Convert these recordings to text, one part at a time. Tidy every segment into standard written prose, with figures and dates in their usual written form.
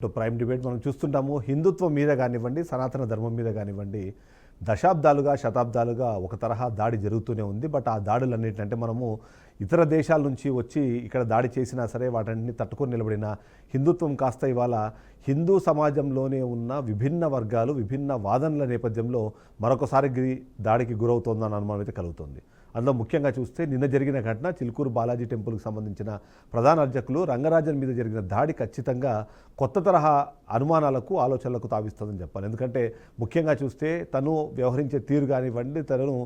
Prime debate మనం చూస్తుంటాము. హిందుత్వం మీద కానివ్వండి, సనాతన ధర్మం మీద కానివ్వండి, దశాబ్దాలుగా శతాబ్దాలుగా ఒక తరహా దాడి జరుగుతూనే ఉంది. బట్ ఆ దాడులన్నింటినంటే మనము ఇతర దేశాల నుంచి వచ్చి ఇక్కడ దాడి చేసినా సరే వాటన్నిటిని తట్టుకొని నిలబడిన హిందుత్వం కాస్త ఇవాళ హిందూ సమాజంలోనే ఉన్న విభిన్న వర్గాలు, విభిన్న వాదనల నేపథ్యంలో మరొకసారి దాడికి గురవుతోందన్న అనుమానం అయితే కలుగుతుంది. అందులో ముఖ్యంగా చూస్తే నిన్న జరిగిన ఘటన చిలుకూరు బాలాజీ టెంపుల్కి సంబంధించిన ప్రధాన అర్చకులు రంగరాజన్ మీద జరిగిన దాడి ఖచ్చితంగా కొత్త తరహా అనుమానాలకు, ఆలోచనలకు తావిస్తుందని చెప్పాలి. ఎందుకంటే ముఖ్యంగా చూస్తే తను వ్యవహరించే తీరు కానివ్వండి, తను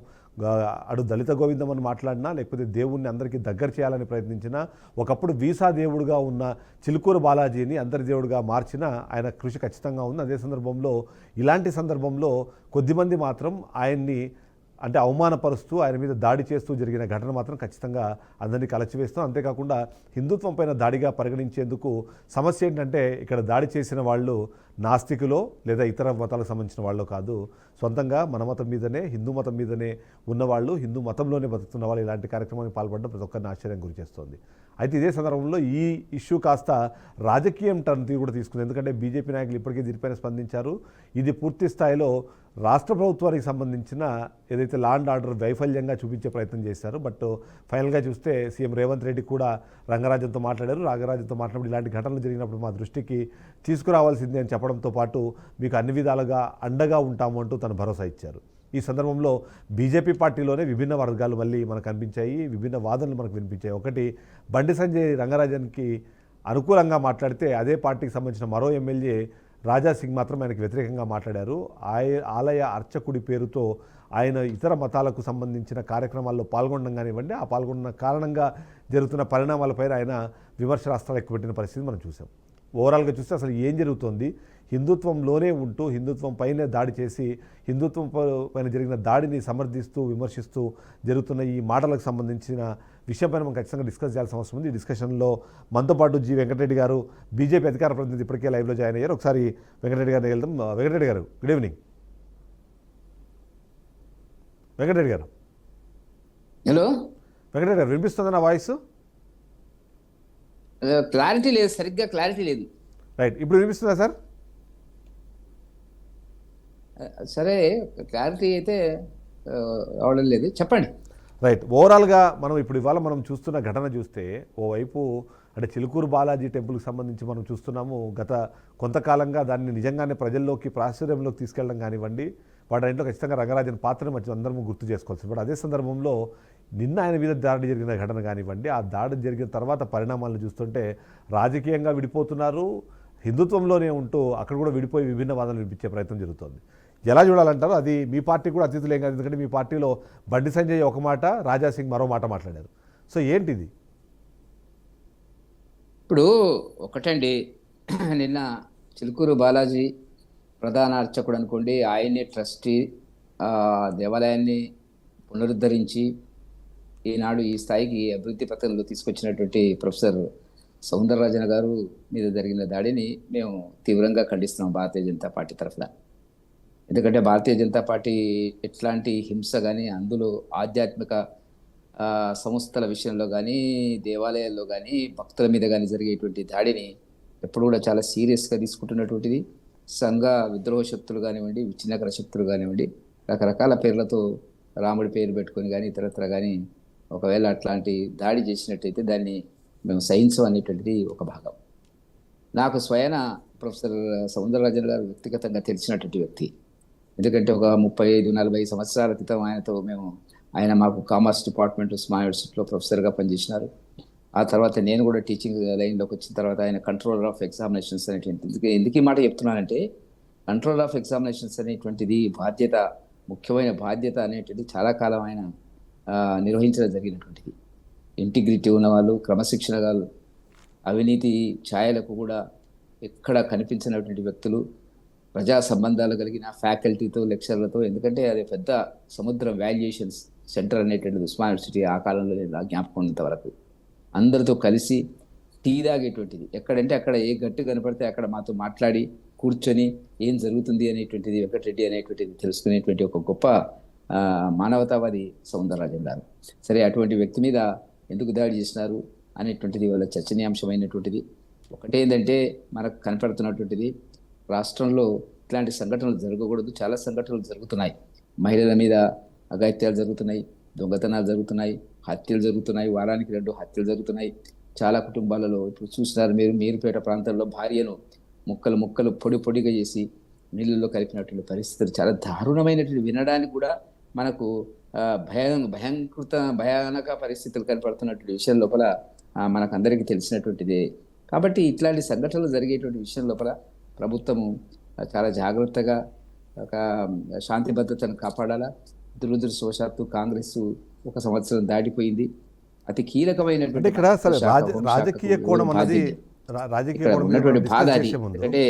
అడు దళిత గోవిందం అని మాట్లాడినా, లేకపోతే దేవుణ్ణి అందరికీ దగ్గర చేయాలని ప్రయత్నించినా, ఒకప్పుడు వీసా దేవుడుగా ఉన్న చిలుకూరు బాలాజీని అందరి దేవుడుగా మార్చిన ఆయన కృషి ఖచ్చితంగా ఉంది. అదే సందర్భంలో ఇలాంటి సందర్భంలో కొద్దిమంది మాత్రం ఆయన్ని అంటే అవమానపరుస్తూ ఆయన మీద దాడి చేస్తూ జరిగిన ఘటన మాత్రం ఖచ్చితంగా అందరినీ కలచివేస్తూ, అంతేకాకుండా హిందుత్వం పైన దాడిగా పరిగణించేందుకు సమస్య ఏంటంటే ఇక్కడ దాడి చేసిన వాళ్ళు నాస్తికులో లేదా ఇతర మతాలకు సంబంధించిన వాళ్ళు కాదు, సొంతంగా మన మతం మీదనే, హిందూ మతం మీదనే ఉన్నవాళ్ళు, హిందూ మతంలోనే బతుకుతున్న వాళ్ళు ఇలాంటి కార్యక్రమానికి పాల్పడడం ప్రతి ఒక్కరిని ఆశ్చర్యం గురి చేస్తుంది. అయితే ఇదే సందర్భంలో ఈ ఇష్యూ కాస్త రాజకీయం టర్న్ కూడా తీసుకుంది. ఎందుకంటే బీజేపీ నాయకులు ఇప్పటికే దీనిపైన స్పందించారు. ఇది పూర్తి స్థాయిలో రాష్ట్ర ప్రభుత్వానికి సంబంధించిన ఏదైతే లా అండ్ ఆర్డర్ వైఫల్యంగా చూపించే ప్రయత్నం చేశారు. బట్ ఫైనల్గా చూస్తే సీఎం రేవంత్ రెడ్డి కూడా రంగరాజన్తో మాట్లాడారు. రంగరాజన్తో మాట్లాడినప్పుడు ఇలాంటి ఘటనలు జరిగినప్పుడు మా దృష్టికి తీసుకురావాల్సిందే అని చెప్పడంతో పాటు మీకు అన్ని విధాలుగా అండగా ఉంటాము అంటూ తను భరోసా ఇచ్చారు. ఈ సందర్భంలో బీజేపీ పార్టీలోనే విభిన్న వర్గాలు మళ్ళీ మనకు కనిపించాయి, విభిన్న వాదనలు మనకు వినిపించాయి. ఒకటి, బండి సంజయ్ రంగరాజన్కి అనుకూలంగా మాట్లాడితే అదే పార్టీకి సంబంధించిన మరో ఎమ్మెల్యే రాజా సింగ్ మాత్రం ఆయనకు వ్యతిరేకంగా మాట్లాడారు. ఆలయ అర్చకుడి పేరుతో ఆయన ఇతర మతాలకు సంబంధించిన కార్యక్రమాల్లో పాల్గొనడం కానివ్వండి, ఆ పాల్గొన్న కారణంగా జరుగుతున్న పరిణామాలపైన ఆయన విమర్శనాస్త్రాలు ఎక్కుపెట్టిన పరిస్థితి మనం చూసాం. ఓవరాల్గా చూస్తే అసలు ఏం జరుగుతోంది, హిందుత్వంలోనే ఉంటూ హిందుత్వం పైనే దాడి చేసి హిందుత్వం పైన జరిగిన దాడిని సమర్థిస్తూ విమర్శిస్తూ జరుగుతున్న ఈ మాటలకు సంబంధించిన విషయంపైన మనం ఖచ్చితంగా డిస్కస్ చేయాల్సిన అవసరం ఉంది. ఈ డిస్కషన్లో మనతో పాటు జి వెంకటరెడ్డి గారు, బీజేపీ అధికార ప్రతినిధి, ఇప్పటికే లైవ్లో జాయిన్ అయ్యారు. ఒకసారి వెంకటరెడ్డి గారిని వెళ్దాం. వెంకటరెడ్డి గారు, గుడ్ ఈవినింగ్. వెంకటరెడ్డి గారు, హలో. వెంకటరెడ్డి గారు, వినిపిస్తుందా నా వాయిస్? క్లారిటీ లేదు, సరిగ్గా క్లారిటీ లేదు. రైట్, ఇప్పుడు వినిపిస్తుందా సార్? సరే, క్లారిటీ అయితే రావడం లేదు, చెప్పండి. రైట్, ఓవరాల్గా మనం ఇప్పుడు ఇవాళ మనం చూస్తున్న ఘటన చూస్తే, ఓవైపు అంటే చిలుకూరు బాలాజీ టెంపుల్కి సంబంధించి మనం చూస్తున్నాము, గత కొంతకాలంగా దాన్ని నిజంగానే ప్రజల్లోకి, ప్రాచుర్యంలోకి తీసుకెళ్ళడం కానివ్వండి, వాటిలో ఖచ్చితంగా రంగరాజన్ పాత్రను మంచి అందరం గుర్తు చేసుకోవాల్సింది. బట్ అదే సందర్భంలో నిన్న ఆయన మీద దాడి జరిగిన ఘటన కానివ్వండి, ఆ దాడి జరిగిన తర్వాత పరిణామాలను చూస్తుంటే రాజకీయంగా విడిపోతున్నారు, హిందుత్వంలోనే ఉంటూ అక్కడ కూడా విడిపోయి విభిన్న వాదనలు వినిపించే ప్రయత్నం జరుగుతుంది. ఎలా చూడాలంటారు? అది మీ పార్టీ కూడా అతిథులేం కాదు, ఎందుకంటే మీ పార్టీలో బండి సంజయ్ ఒక మాట, రాజా సింగ్ మరో మాట మాట్లాడారు. సో ఏంటిది? ఇప్పుడు ఒకటండి, నిన్న చిలుకూరు బాలాజీ ప్రధాన అర్చకుడు అనుకోండి, ఆయన్ని ట్రస్టీ దేవాలయాన్ని పునరుద్ధరించి ఈనాడు ఈ స్థాయికి అభివృద్ధి పథకంలో తీసుకొచ్చినటువంటి ప్రొఫెసర్ సౌందరరాజన్ గారు మీద జరిగిన దాడిని మేము తీవ్రంగా ఖండిస్తున్నాం భారతీయ జనతా పార్టీ తరఫున. ఎందుకంటే భారతీయ జనతా పార్టీ ఎట్లాంటి హింస కానీ, అందులో ఆధ్యాత్మిక సంస్థల విషయంలో కానీ, దేవాలయాల్లో కానీ, భక్తుల మీద కానీ జరిగేటువంటి దాడిని ఎప్పుడు కూడా చాలా సీరియస్గా తీసుకుంటున్నటువంటిది. సంఘ విద్రోహ శక్తులు కానివ్వండి, విచ్ఛిన్నకర శక్తులు కానివ్వండి, రకరకాల పేర్లతో రాముడి పేరు పెట్టుకొని కానీ ఇతరత్ర కానీ ఒకవేళ అట్లాంటి దాడి చేసినట్టయితే దాన్ని మేము సహించం అనేటువంటిది ఒక భాగం. నాకు స్వయాన ప్రొఫెసర్ సౌందరరాజన్ గారు వ్యక్తిగతంగా తెలిసినటువంటి వ్యక్తి. ఎందుకంటే ఒక 35-40 సంవత్సరాల క్రితం ఆయనతో ఆయన మాకు కామర్స్ డిపార్ట్మెంట్ ఉస్మా యూనివర్సిటీలో ప్రొఫెసర్గా పనిచేసినారు. ఆ తర్వాత నేను కూడా టీచింగ్ లైన్లోకి వచ్చిన తర్వాత ఆయన కంట్రోలర్ ఆఫ్ ఎగ్జామినేషన్స్ అనేటువంటిది. ఎందుకు ఈ మాట చెప్తున్నానంటే, కంట్రోలర్ ఆఫ్ ఎగ్జామినేషన్స్ అనేటువంటిది బాధ్యత, ముఖ్యమైన బాధ్యత అనేటువంటిది చాలా కాలం ఆయన నిర్వహించడం జరిగినటువంటిది. ఇంటిగ్రిటీ ఉన్నవాళ్ళు, క్రమశిక్షణ వాళ్ళు, అవినీతి ఛాయలకు కూడా ఎక్కడ కనిపించినటువంటి వ్యక్తులు, ప్రజా సంబంధాలు కలిగిన ఫ్యాకల్టీతో, లెక్చర్లతో, ఎందుకంటే అది పెద్ద సముద్రం వాల్యుయేషన్స్ సెంటర్ అనేటువంటిది ఉస్మా యూనివర్సిటీ ఆ కాలంలో జ్ఞాపకం ఉన్నంత వరకు అందరితో కలిసి టీ తాగేటువంటిది. ఎక్కడంటే అక్కడ ఏ గట్టు కనపడితే అక్కడ మాతో మాట్లాడి కూర్చొని ఏం జరుగుతుంది అనేటువంటిది, వెంకటరెడ్డి అనేటువంటిది తెలుసుకునేటువంటి ఒక గొప్ప మానవతావాది సౌందరరాజన్ గారు. సరే, అటువంటి వ్యక్తి మీద ఎందుకు దాడి చేసినారు అనేటువంటిది వాళ్ళ చర్చనీయాంశమైనటువంటిది. ఒకటేంటంటే మనకు కనపడుతున్నటువంటిది, రాష్ట్రంలో ఇట్లాంటి సంఘటనలు జరగకూడదు, చాలా సంఘటనలు జరుగుతున్నాయి. మహిళల మీద అఘాయిత్యాలు జరుగుతున్నాయి, దొంగతనాలు జరుగుతున్నాయి, హత్యలు జరుగుతున్నాయి, వారానికి 2 హత్యలు జరుగుతున్నాయి. చాలా కుటుంబాలలో ఇప్పుడు చూస్తున్నారు మీరు, మీరుపేట ప్రాంతంలో భార్యను ముక్కలు ముక్కలు పొడి పొడిగా చేసి నీళ్ళల్లో కలిపినటువంటి పరిస్థితులు చాలా దారుణమైనటువంటి, వినడానికి కూడా మనకు భయానక పరిస్థితులు కనపడుతున్నటువంటి విషయం లోపల మనకు అందరికీ తెలిసినటువంటిదే. కాబట్టి ఇట్లాంటి సంఘటనలు జరిగేటువంటి విషయం లోపల ప్రభుత్వము చాలా జాగ్రత్తగా ఒక శాంతి భద్రతను కాపాడాలా. దురదృష్టవశాత్తు కాంగ్రెస్ 1 సంవత్సరం దాటిపోయింది. అతి కీలకమైనటువంటి ఇక్కడ సరే రాజకీయ కోణం అన్నది ఉన్నటువంటి బాధ అది. ఎందుకంటే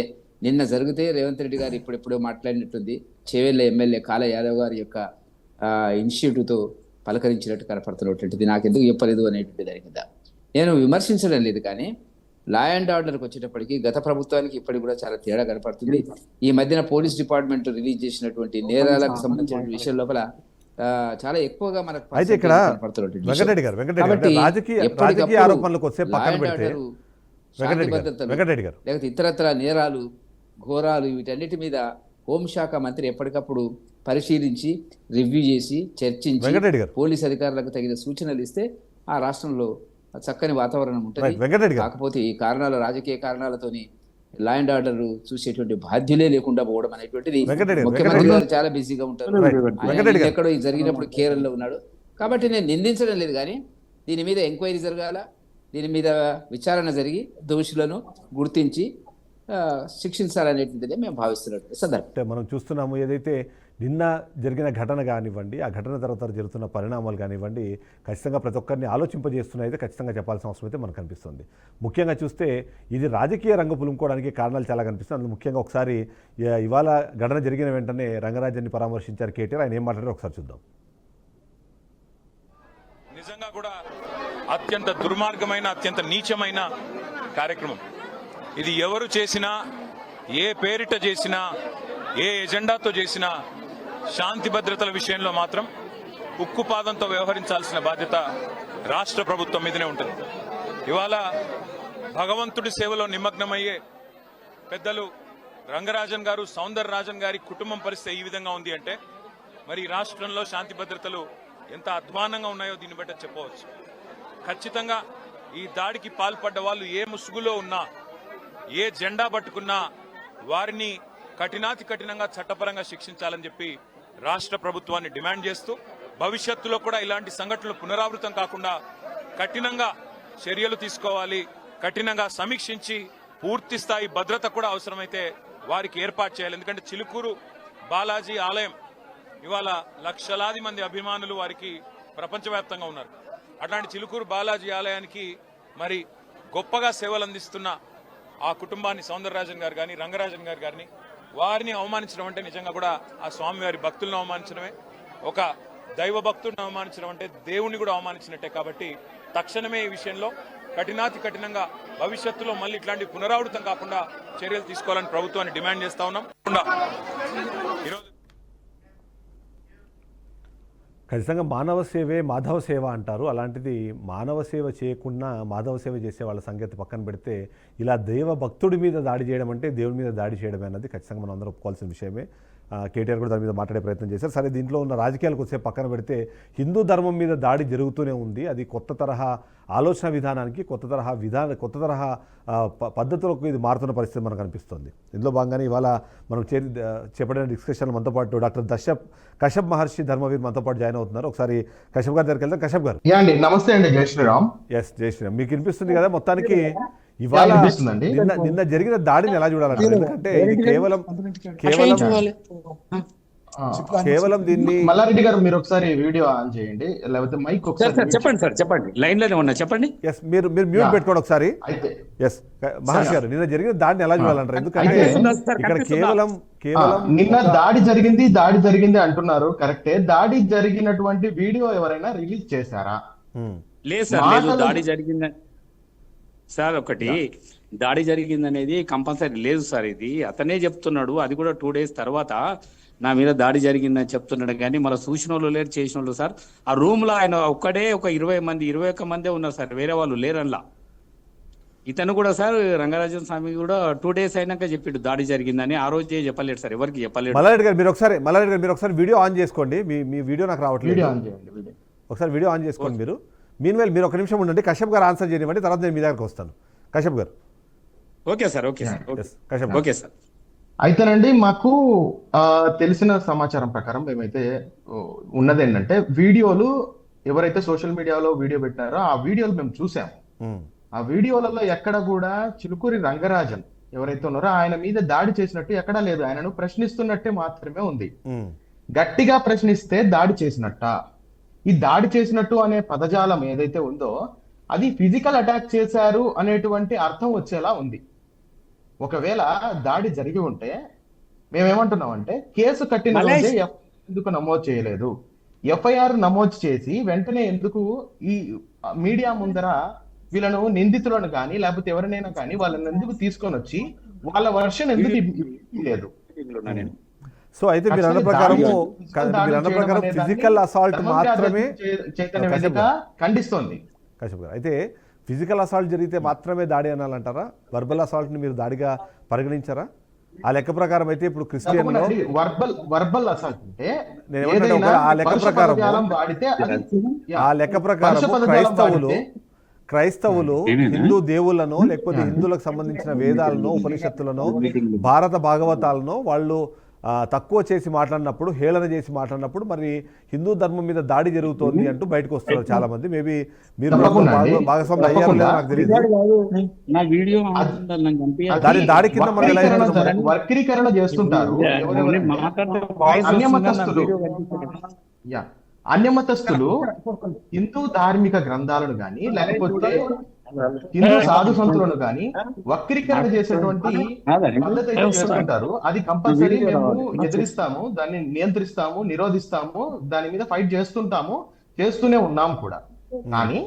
నిన్న జరిగితే రేవంత్ రెడ్డి గారు ఇప్పుడెప్పుడో మాట్లాడినట్టుంది, చేవెళ్ళ ఎమ్మెల్యే కాళ యాదవ్ గారి యొక్క ఇనిషియేటివ్తో పలకరించినట్టు కనపడుతున్నటువంటిది. నాకెందుకు చెప్పలేదు అనేటువంటి దాని కింద నేను విమర్శించడం లేదు, కానీ లా అండ్ ఆర్డర్కి వచ్చేటప్పటికి గత ప్రభుత్వానికి ఇప్పటికి కూడా చాలా తేడా కనపడుతుంది. ఈ మధ్యన పోలీస్ డిపార్ట్మెంట్ రిలీజ్ చేసినటువంటి నేరాలకు సంబంధించిన విషయం లోపల చాలా ఎక్కువగా మనకు లేకపోతే ఇతరత్ర నేరాలు ఘోరాలు వీటన్నిటి మీద హోంశాఖ మంత్రి ఎప్పటికప్పుడు పరిశీలించి రివ్యూ చేసి చర్చించి పోలీస్ అధికారులకు తగిన సూచనలు ఇస్తే ఆ రాష్ట్రంలో చక్కని వాతావరణం ఉంటుంది. కాకపోతే ఈ కారణాలు, రాజకీయ కారణాలతోని లా అండ్ ఆర్డర్ చూసేటువంటి బాధ్యులే లేకుండా పోవడం అనేటువంటిది, ముఖ్యమంత్రి గారు చాలా బిజీగా ఉంటారు, ఎక్కడో జరిగినప్పుడు కేరళలో ఉన్నాడు. కాబట్టి నేను నిందించడం లేదు, కానీ దీని మీద ఎంక్వైరీ జరగాల, దీని మీద విచారణ జరిగి దోషులను గుర్తించి శిక్షించాలనేటువంటిదే మేము భావిస్తున్నట్టు సందర్భం. మనం చూస్తున్నాము, ఏదైతే నిన్న జరిగిన ఘటన కానివ్వండి, ఆ ఘటన తర్వాత జరుగుతున్న పరిణామాలు కానివ్వండి, ఖచ్చితంగా ప్రతి ఒక్కరిని ఆలోచింపజేస్తున్నాయి అయితే ఖచ్చితంగా చెప్పాల్సిన అవసరం అయితే మనకు కనిపిస్తుంది. ముఖ్యంగా చూస్తే ఇది రాజకీయ రంగు పులుముకోవడానికి కారణాలు చాలా కనిపిస్తుంది. అందులో ముఖ్యంగా ఒకసారి ఇవాళ ఘటన జరిగిన వెంటనే రంగరాజన్ని పరామర్శించారు కేటీఆర్. ఆయన ఏం మాట్లాడారో ఒకసారి చూద్దాం. నిజంగా కూడా అత్యంత దుర్మార్గమైన, అత్యంత నీచమైన కార్యక్రమం ఇది. ఎవరు చేసినా, ఏ పేరిట చేసినా, ఏ ఎజెండాతో చేసినా శాంతి భద్రతల విషయంలో మాత్రం ఉక్కుపాదంతో వ్యవహరించాల్సిన బాధ్యత రాష్ట్ర ప్రభుత్వం మీదనే ఉంటుంది. ఇవాళ భగవంతుడి సేవలో నిమగ్నమయ్యే పెద్దలు రంగరాజన్ గారు, సౌందర్ రాజన్ గారి కుటుంబం పరిస్థితి ఈ విధంగా ఉంది అంటే మరి రాష్ట్రంలో శాంతి భద్రతలు ఎంత అధ్వానంగా ఉన్నాయో దీన్ని బట్టి చెప్పవచ్చు. ఖచ్చితంగా ఈ దాడికి పాల్పడ్డ వాళ్ళు ఏ ముసుగులో ఉన్నా, ఏ జెండా పట్టుకున్నా వారిని కఠినాతి కఠినంగా చట్టపరంగా శిక్షించాలని చెప్పి రాష్ట్ర ప్రభుత్వాన్ని డిమాండ్ చేస్తూ, భవిష్యత్తులో కూడా ఇలాంటి సంఘటనలు పునరావృతం కాకుండా కఠినంగా చర్యలు తీసుకోవాలి, కఠినంగా సమీక్షించి పూర్తి స్థాయి భద్రత కూడా అవసరమైతే వారికి ఏర్పాటు చేయాలి. ఎందుకంటే చిలుకూరు బాలాజీ ఆలయం ఇవాళ లక్షలాది మంది అభిమానులు వారికి ప్రపంచవ్యాప్తంగా ఉన్నారు. అట్లాంటి చిలుకూరు బాలాజీ ఆలయానికి మరి గొప్పగా సేవలు అందిస్తున్న ఆ కుటుంబాన్ని, సౌందరరాజన్ గారు కానీ, రంగరాజన్ గారు గారిని, వారిని అవమానించడం అంటే నిజంగా కూడా ఆ స్వామివారి భక్తులను అవమానించడమే. ఒక దైవ భక్తుడిని అవమానించడం అంటే దేవుణ్ణి కూడా అవమానించినట్టే. కాబట్టి తక్షణమే ఈ విషయంలో కఠినాతి కఠినంగా భవిష్యత్తులో మళ్ళీ ఇట్లాంటి పునరావృతం కాకుండా చర్యలు తీసుకోవాలని ప్రభుత్వాన్ని డిమాండ్ చేస్తా ఉన్నాం. ఈరోజు ఖచ్చితంగా మానవ సేవే మాధవ సేవ అంటారు. అలాంటిది మానవ సేవ చేయకుండా మాధవ సేవ చేసే వాళ్ళ సంగతి పక్కన పెడితే ఇలా దైవ భక్తుడి మీద దాడి చేయడం అంటే దేవుడి మీద దాడి చేయడమే అన్నది ఖచ్చితంగా మనం అందరం ఒప్పుకోవాల్సిన విషయమే. కేటీఆర్ కూడా దాని మీద మాట్లాడే ప్రయత్నం చేశారు. సరే, దీంట్లో ఉన్న రాజకీయాలకు వచ్చే పక్కన పెడితే హిందూ ధర్మం మీద దాడి జరుగుతూనే ఉంది. అది కొత్త తరహా ఆలోచన విధానానికి, కొత్త తరహా పద్ధతులకు ఇది మారుతున్న పరిస్థితి మనకు కనిపిస్తుంది. ఇందులో భాగంగానే ఇవాళ మనం చేపట్టిన డిస్కషన్లు మనతో పాటు డాక్టర్ కశ్యప్ మహర్షి ధర్మవీర్ మనతో పాటు జాయిన్ అవుతున్నారు. ఒకసారి కశ్యప్ గారి దగ్గరికి వెళ్దాం. కశ్యప్ గారు. నమస్తే అండి. జై శ్రీరామ్. జై శ్రీరామ్. మీకు వినిపిస్తుంది కదా? మొత్తానికి ఇవాళ నిన్న జరిగిన దాడిని ఎలా చూడాలంటే, ఎందుకంటే ఇది కేవలం దీన్ని మల్లారెడ్డి గారు మీరు ఒకసారి వీడియో ఆన్ చేయండి, లేకపోతే మైక్ ఒకసారి చెప్పండి సార్, చెప్పండి. లైన్ లోనే ఉన్నా, చెప్పండి. మీరు మ్యూట్ పెట్టుకోండి ఒకసారి. మహర్షి గారు, నిన్న జరిగిన దాడిని ఎలా చూడాలంటారు? ఎందుకంటే ఇక్కడ కేవలం నిన్న దాడి జరిగింది అంటున్నారు, కరెక్టే. దాడి జరిగినటువంటి వీడియో ఎవరైనా రిలీజ్ చేశారా? లేదు సార్, లేదు. దాడి జరిగిందని సార్, ఒకటి దాడి జరిగిందనేది కంపల్సరీ లేదు సార్. ఇది అతనే చెప్తున్నాడు. అది కూడా 2 days తర్వాత నా మీద దాడి జరిగిందని చెప్తున్నాడు. కానీ మన చూసిన వాళ్ళు లేరు, చేసిన వాళ్ళు సార్. ఆ రూమ్ లో ఆయన ఒక్కడే ఒక 21 మందే ఉన్నారు సార్, వేరే వాళ్ళు లేరన్లా. ఇతను కూడా సార్ రంగరాజన్ స్వామి కూడా 2 days అయినాక చెప్పిండు దాడి జరిగిందని. ఆ రోజే చెప్పలేడు సార్, ఎవరికి చెప్పలేడు. మల్లారెడ్డి గారు మీరు ఒకసారి వీడియో ఆన్ చేసుకోండి. మీ వీడియో నాకు రావట్లేదు. వీడియో ఆన్ చేయండి వీడియో. ఒకసారి వీడియో ఆన్ చేసుకోండి మీరు. మీన్వైల్ మీరు ఒక నిమిషం ఉండండి. కశ్యప్ గారు ఆన్సర్ చేయనివ్వండి, తర్వాత నేను మీ దగ్గరకు వస్తాను. కశ్యప్ గారు. Okay sir, okay sir, Yes, Kashyap okay sir. అయితేనండి మాకు తెలిసిన సమాచారం ప్రకారం మేమైతే ఉన్నది ఏంటంటే, వీడియోలు ఎవరైతే సోషల్ మీడియాలో వీడియో పెట్టారో ఆ వీడియోలు మేము చూసాము. ఆ వీడియోలలో ఎక్కడ కూడా చిలుకూరి రంగరాజన్ ఎవరైతే ఉన్నారో ఆయన మీద దాడి చేసినట్టు ఎక్కడా లేదు. ఆయనను ప్రశ్నిస్తున్నట్టే మాత్రమే ఉంది. గట్టిగా ప్రశ్నిస్తే దాడి చేసినట్ట. ఈ దాడి చేసినట్టు అనే పదజాలం ఏదైతే ఉందో అది ఫిజికల్ అటాక్ చేశారు అనేటువంటి అర్థం వచ్చేలా ఉంది. ఒకవేళ దాడి జరిగి ఉంటే మేమేమంటున్నామంటే, కేసు కట్టిన రోజే ఎందుకు నమోదు చేయలేదు, ఎఫ్ఐఆర్ నమోదు చేసి వెంటనే ఎందుకు ఈ మీడియా ముందర వీళ్ళను నిందితులను కానీ లేకపోతే ఎవరినైనా కానీ వాళ్ళని ఎందుకు తీసుకొని వచ్చి వాళ్ళ వర్షన్ ఎందుకు లేదు. సో అయితే మీరు అన్న ప్రకారం ఫిజికల్ అసాల్ట్ మాత్రమే చైతన్య వేదిక ఖండిస్తోంది. కశ్యప్ గారు, అయితే ఫిజికల్ అసాల్ట్ జరిగితే మాత్రమే దాడి అనాలంటారా? వర్బల్ అసాల్ట్ ని మీరు దాడిగా పరిగణించారా? ఆ లెక్క ప్రకారం అయితే ఇప్పుడు క్రిస్టియన్ లో వర్బల్ అసాల్ట్ అంటే నేను ఏమంటే ఆ లెక్క ప్రకారం క్రైస్తవులు హిందూ దేవులను లేకపోతే హిందువులకు సంబంధించిన వేదాలను, ఉపనిషత్తులను, భారత భాగవతాలను వాళ్ళు తక్కువ చేసి మాట్లాడినప్పుడు, హేళన చేసి మాట్లాడినప్పుడు మరి హిందూ ధర్మం మీద దాడి జరుగుతోంది అంటూ బయటకు వస్తున్నారు చాలా మంది. మేబీ మీరు భాగస్వాములు అయ్యారో లేదో నాకు తెలియదు. దాడి కింద మనం వక్రీకరణ చేస్తుంటారు అన్యమతస్థులు. హిందూ ధార్మిక గ్రంథాలను గాని లేకపోతే హిందూ సాధు సంతులను గాని వక్రీకరణ చేసేటువంటి పద్ధతి అయితే చేస్తుంటారు. అది కంపల్సరీ మేము ఎదిరిస్తాము, దాన్ని నియంత్రిస్తాము, నిరోధిస్తాము, దాని మీద ఫైట్ చేస్తూనే ఉన్నాము కూడా. కానీ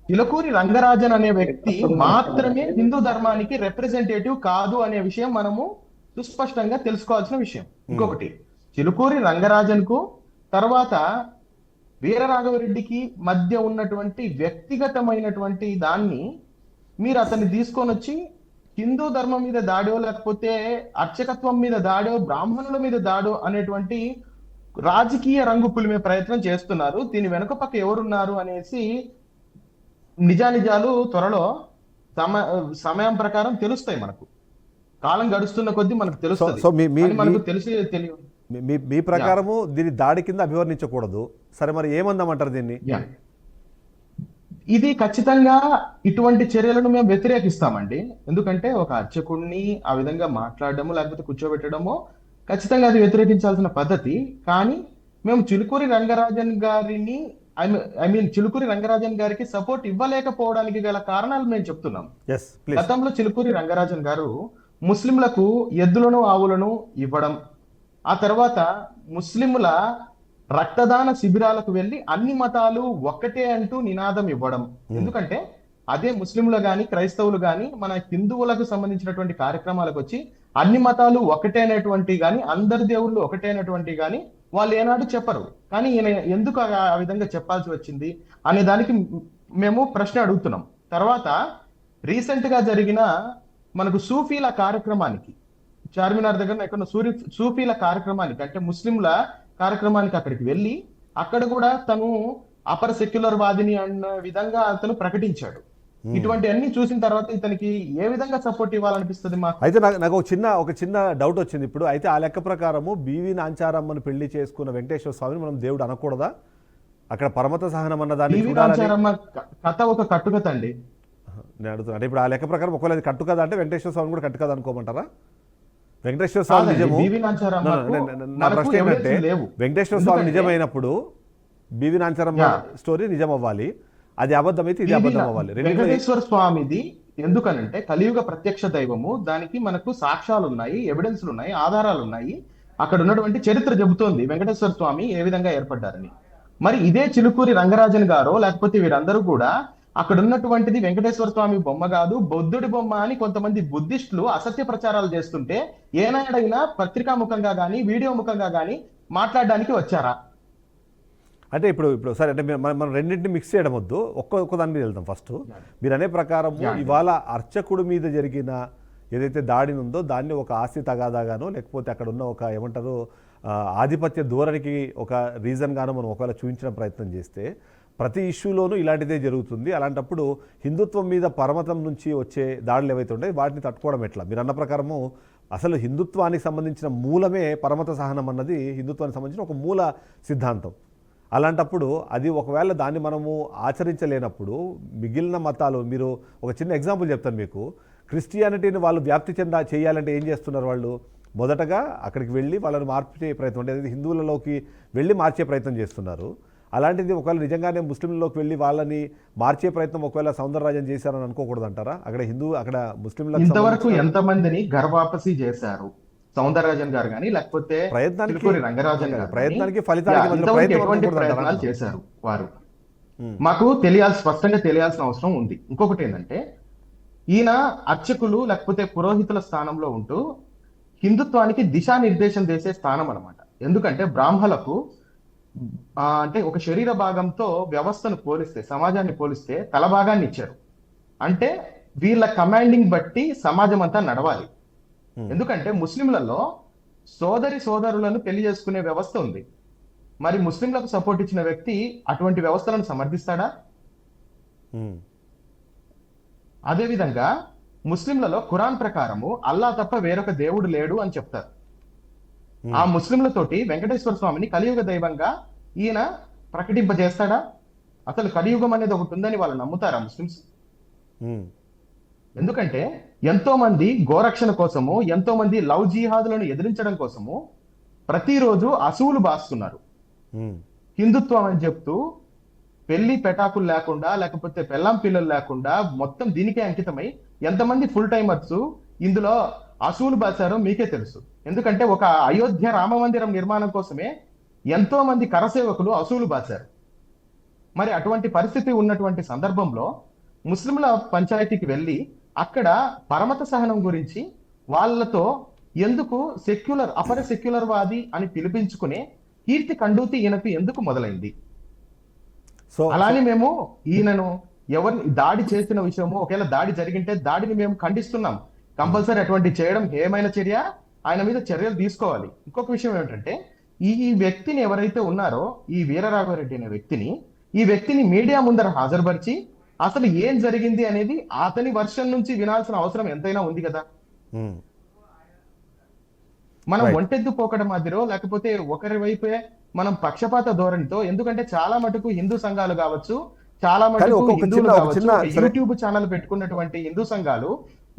చిలుకూరి రంగరాజన్ అనే వ్యక్తి మాత్రమే హిందూ ధర్మానికి రిప్రజెంటేటివ్ కాదు అనే విషయం మనము సుస్పష్టంగా తెలుసుకోవాల్సిన విషయం. ఇంకొకటి, చిలుకూరి రంగరాజన్ కు తర్వాత వీరరాఘవరెడ్డికి మధ్య ఉన్నటువంటి వ్యక్తిగతమైనటువంటి దాన్ని మీరు అతన్ని తీసుకొని వచ్చి హిందూ ధర్మం మీద దాడో లేకపోతే అర్చకత్వం మీద దాడో బ్రాహ్మణుల మీద దాడో అనేటువంటి రాజకీయ రంగు పులిమే ప్రయత్నం చేస్తున్నారు. దీని వెనుక పక్క ఎవరున్నారు అనేసి నిజానిజాలు త్వరలో సమయం ప్రకారం తెలుస్తాయి. మనకు కాలం గడుస్తున్న కొద్దీ మనకు తెలుస్తుంది. మనకు తెలియదు. మీ ప్రకారము దీన్ని దాడి కింద అభివర్ణించకూడదు. సరే, మరి ఏమందామంటారు దీన్ని? ఇది ఖచ్చితంగా ఇటువంటి చర్యలను మేము వ్యతిరేకిస్తామండి. ఎందుకంటే ఒక అర్చకుడిని ఆ విధంగా మాట్లాడడము లేకపోతే కూర్చోబెట్టడము ఖచ్చితంగా అది వ్యతిరేకించాల్సిన పద్ధతి. కానీ మేము చిలుకూరి రంగరాజన్ గారిని చిలుకూరి రంగరాజన్ గారికి సపోర్ట్ ఇవ్వలేకపోవడానికి గల కారణాలు మేము చెప్తున్నాం. గతంలో చిలుకూరి రంగరాజన్ గారు ముస్లింలకు ఎద్దులను ఆవులను ఇవ్వడం, ఆ తర్వాత ముస్లింల రక్తదాన శిబిరాలకు వెళ్లి అన్ని మతాలు ఒక్కటే అంటూ నినాదం ఇవ్వడం. ఎందుకంటే అదే ముస్లింలు గాని క్రైస్తవులు గాని మన హిందువులకు సంబంధించినటువంటి కార్యక్రమాలకు వచ్చి అన్ని మతాలు ఒకటే అనేటువంటి గాని అందరి దేవుళ్ళు ఒకటే అనేటువంటి గాని వాళ్ళు ఏనాడు చెప్పరు. కానీ ఈయన ఎందుకు ఆ విధంగా చెప్పాల్సి వచ్చింది అనే దానికి మేము ప్రశ్న అడుగుతున్నాం. తర్వాత రీసెంట్ గా జరిగిన మనకు సూఫీల కార్యక్రమానికి, చార్మినార్ దగ్గర ఎక్కడ సూఫీల కార్యక్రమానికి అంటే ముస్లింల కార్యక్రమానికి అక్కడికి వెళ్ళి అక్కడ కూడా తను అపర సెక్యులర్ వాదిని అన్న విధంగా అతను ప్రకటించాడు. ఇటువంటి అన్ని చూసిన తర్వాత ఇతనికి ఏ విధంగా సపోర్ట్ ఇవ్వాలనిపిస్తుంది మాకు? అయితే నాకు ఒక చిన్న డౌట్ వచ్చింది ఇప్పుడు. అయితే ఆ లెక్క ప్రకారము బివి నాంచారమ్మను పెళ్లి చేసుకున్న వెంకటేశ్వర స్వామిని మనం దేవుడు అనకూడదా? అక్కడ పరమత సహనం అన్న దాన్ని కథ ఒక కట్టుకథ అండి. నేను అడుగుతున్నా, అంటే ఇప్పుడు ఆ లెక్క ప్రకారం ఒకవేళ అది కట్టు కదా అంటే వెంకటేశ్వర స్వామి కూడా కట్టు కదా అనుకోమంటారా? వెంకటేశ్వర స్వామి నిజము. నా ప్రశ్న ఏంటంటే, వెంకటేశ్వర స్వామి నిజమైనప్పుడు బివి నాంచారమ్మ స్టోరీ నిజం అవ్వాలి, అది అబద్ధమైతే ఇది అబద్ధం అవ్వాలి. వెంకటేశ్వర స్వామిది ఎందుకనంటే కలియుగ ప్రత్యక్ష దైవము, దానికి మనకు సాక్ష్యాలు ఉన్నాయి, ఎవిడెన్స్లు ఉన్నాయి, ఆధారాలు ఉన్నాయి. అక్కడ ఉన్నటువంటి చరిత్ర చెబుతోంది వెంకటేశ్వర స్వామి ఏ విధంగా ఏర్పడ్డారని. మరి ఇదే చిలుకూరి రంగరాజన్ గారు లేకపోతే వీరందరూ కూడా అక్కడ ఉన్నటువంటిది వెంకటేశ్వర స్వామి బొమ్మ కాదు బౌద్ధుడి బొమ్మ అని కొంతమంది బుద్ధిస్టులు అసత్య ప్రచారాలు చేస్తుంటే ఏనాడైనా పత్రికా ముఖంగా గానీ వీడియో ముఖంగా గానీ మాట్లాడడానికి వచ్చారా? అంటే ఇప్పుడు సరే అంటే మనం రెండింటిని మిక్స్ చేయడం వద్దు, ఒక్క దాని మీద వెళ్దాం. ఫస్ట్ మీరు అనే ప్రకారం ఇవాళ అర్చకుడి మీద జరిగిన ఏదైతే దాడి ఉందో దాన్ని ఒక ఆస్తి తగాదాగానో లేకపోతే అక్కడ ఉన్న ఒక ఏమంటారు ఆధిపత్య ధోరణికి ఒక రీజన్గానో మనం ఒకవేళ చూపించడం ప్రయత్నం చేస్తే ప్రతి ఇష్యూలోనూ ఇలాంటిదే జరుగుతుంది. అలాంటప్పుడు హిందుత్వం మీద పరమతం నుంచి వచ్చే దాడులు ఏవైతే ఉంటాయి వాటిని తట్టుకోవడం ఎట్లా? మీరు అన్న ప్రకారము అసలు హిందుత్వానికి సంబంధించిన మూలమే పరమత సహనం అన్నది హిందుత్వానికి సంబంధించిన ఒక మూల సిద్ధాంతం. అలాంటప్పుడు అది ఒకవేళ దాన్ని మనము ఆచరించలేనప్పుడు మిగిలిన మతాలు, మీరు ఒక చిన్న ఎగ్జాంపుల్ చెప్తాను మీకు. క్రిస్టియానిటీని వాళ్ళు వ్యాప్తి చేయాలంటే ఏం చేస్తున్నారు? వాళ్ళు మొదటగా అక్కడికి వెళ్ళి వాళ్ళని మార్చే ప్రయత్నం, అంటే హిందువులలోకి వెళ్ళి మార్చే ప్రయత్నం చేస్తున్నారు. అలాంటిది ఒకవేళ నిజంగానే ముస్లింల్లోకి వెళ్ళి వాళ్ళని మార్చే ప్రయత్నం ఒకవేళ సౌందరరాజన్ చేశారని అనుకోకూడదు అంటారా? అక్కడ ముస్లింలకు ఇంతవరకు ఎంతమందిని గర్వాపసి చేశారు సౌందరరాజన్ గారు కానీ లేకపోతే రంగరాజన్ గారు ప్రయత్నానికి ఫలితానికి ఎటువంటి ప్రయత్నాలు చేశారు వారు మాకు స్పష్టంగా తెలియాల్సిన అవసరం ఉంది. ఇంకొకటి ఏంటంటే ఈయన అర్చకులు లేకపోతే పురోహితుల స్థానంలో ఉంటూ హిందుత్వానికి దిశానిర్దేశం చేసే స్థానం అన్నమాట. ఎందుకంటే బ్రాహ్మణులకు అంటే ఒక శరీర భాగంతో వ్యవస్థను పోలిస్తే, సమాజాన్ని పోలిస్తే తల భాగాన్ని ఇచ్చారు. అంటే వీళ్ళ కమాండింగ్ బట్టి సమాజం అంతా నడవాలి. ఎందుకంటే ముస్లింలలో సోదరులను పెళ్లి చేసుకునే వ్యవస్థ ఉంది. మరి ముస్లింలకు సపోర్ట్ ఇచ్చిన వ్యక్తి అటువంటి వ్యవస్థలను సమర్థిస్తాడా? అదేవిధంగా ముస్లింలలో ఖురాన్ ప్రకారము అల్లా తప్ప వేరొక దేవుడు లేడు అని చెప్తారు. ఆ ముస్లింలతోటి వెంకటేశ్వర స్వామిని కలియుగ దైవంగా ఈయన ప్రకటింపజేస్తాడా? అసలు కలియుగం అనేది ఒకటి ఉందని వాళ్ళు నమ్ముతారా ముస్లింస్? ఎందుకంటే ఎంతో మంది గోరక్షణ కోసము, ఎంతో మంది లవ్ జిహాదులను ఎదిరించడం కోసము ప్రతిరోజు అసువులు బాస్తున్నారు. హిందుత్వం అని చెప్తూ పెళ్లి పెటాకులు లేకుండా లేకపోతే పెళ్ళాం పిల్లలు లేకుండా మొత్తం దీనికే అంకితమై ఎంతమంది ఫుల్ టైమర్స్ ఇందులో అసూలు బాసారో మీకే తెలుసు. ఎందుకంటే ఒక అయోధ్య రామ మందిరం నిర్మాణం కోసమే ఎంతో మంది కరసేవకులు అసూలు బాసారు. మరి అటువంటి పరిస్థితి ఉన్నటువంటి సందర్భంలో ముస్లింల పంచాయతీకి వెళ్ళి అక్కడ పరమత సహనం గురించి వాళ్ళతో ఎందుకు అపర సెక్యులర్ వాది అని పిలిపించుకునే కీర్తి కండూతి ఈయనకు ఎందుకు మొదలైంది? అలానే మేము ఈయనను ఎవరిని దాడి చేసిన విషయము, ఒకవేళ దాడి జరిగింటే దాడిని మేము ఖండిస్తున్నాం. కంపల్సరీ అటువంటి చేయడం హేయమైన చర్య, ఆయన మీద చర్యలు తీసుకోవాలి. ఇంకొక విషయం ఏమిటంటే ఈ వ్యక్తిని ఎవరైతే ఉన్నారో ఈ వీరరాఘవరెడ్డి అనే ఈ వ్యక్తిని మీడియా ముందర హాజరుపరిచి అసలు ఏం జరిగింది అనేది అతని వర్షన్ నుంచి వినాల్సిన అవసరం ఎంతైనా ఉంది కదా. మనం ఒంటెద్దు పోకడం మధ్యలో లేకపోతే ఒకరి వైపే మనం పక్షపాత ధోరణితో, ఎందుకంటే చాలా మటుకు హిందూ సంఘాలు కావచ్చు, చాలా మటుకు హిందువులు కావచ్చు, యూట్యూబ్ ఛానల్ పెట్టుకున్నటువంటి హిందూ సంఘాలు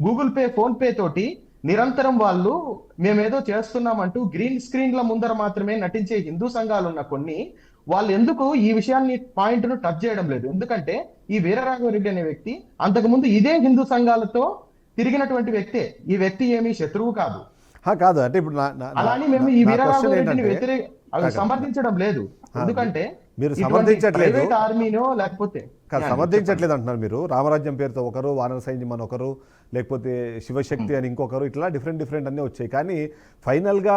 గూగుల్ పే, ఫోన్ పే తోటి నిరంతరం వాళ్ళు మేమేదో చేస్తున్నామంటూ గ్రీన్ స్క్రీన్ల ముందర మాత్రమే నటించే హిందూ సంఘాలు ఉన్న కొన్ని వాళ్ళు ఎందుకు ఈ విషయాన్ని పాయింట్ ను టచ్ చేయడం లేదు? ఎందుకంటే ఈ వీరరాఘవరెడ్డి అనే వ్యక్తి అంతకుముందు ఇదే హిందూ సంఘాలతో తిరిగినటువంటి వ్యక్తే. ఈ వ్యక్తి ఏమీ శత్రువు కాదు. అంటే ఇప్పుడు అలానే మేము ఈ వీరరాఘవరెడ్డిని సమర్థించడం లేదు. ఎందుకంటే మీరు సమర్థించట్లేదు, ఆర్మీనో లేకపోతే సమర్థించట్లేదు అంటున్నారు మీరు. రామరాజ్యం పేరుతో ఒకరు, వానర సైన్యం అని ఒకరు, లేకపోతే శివశక్తి అని ఇంకొకరు, ఇట్లా డిఫరెంట్ అన్నీ వచ్చాయి. కానీ ఫైనల్గా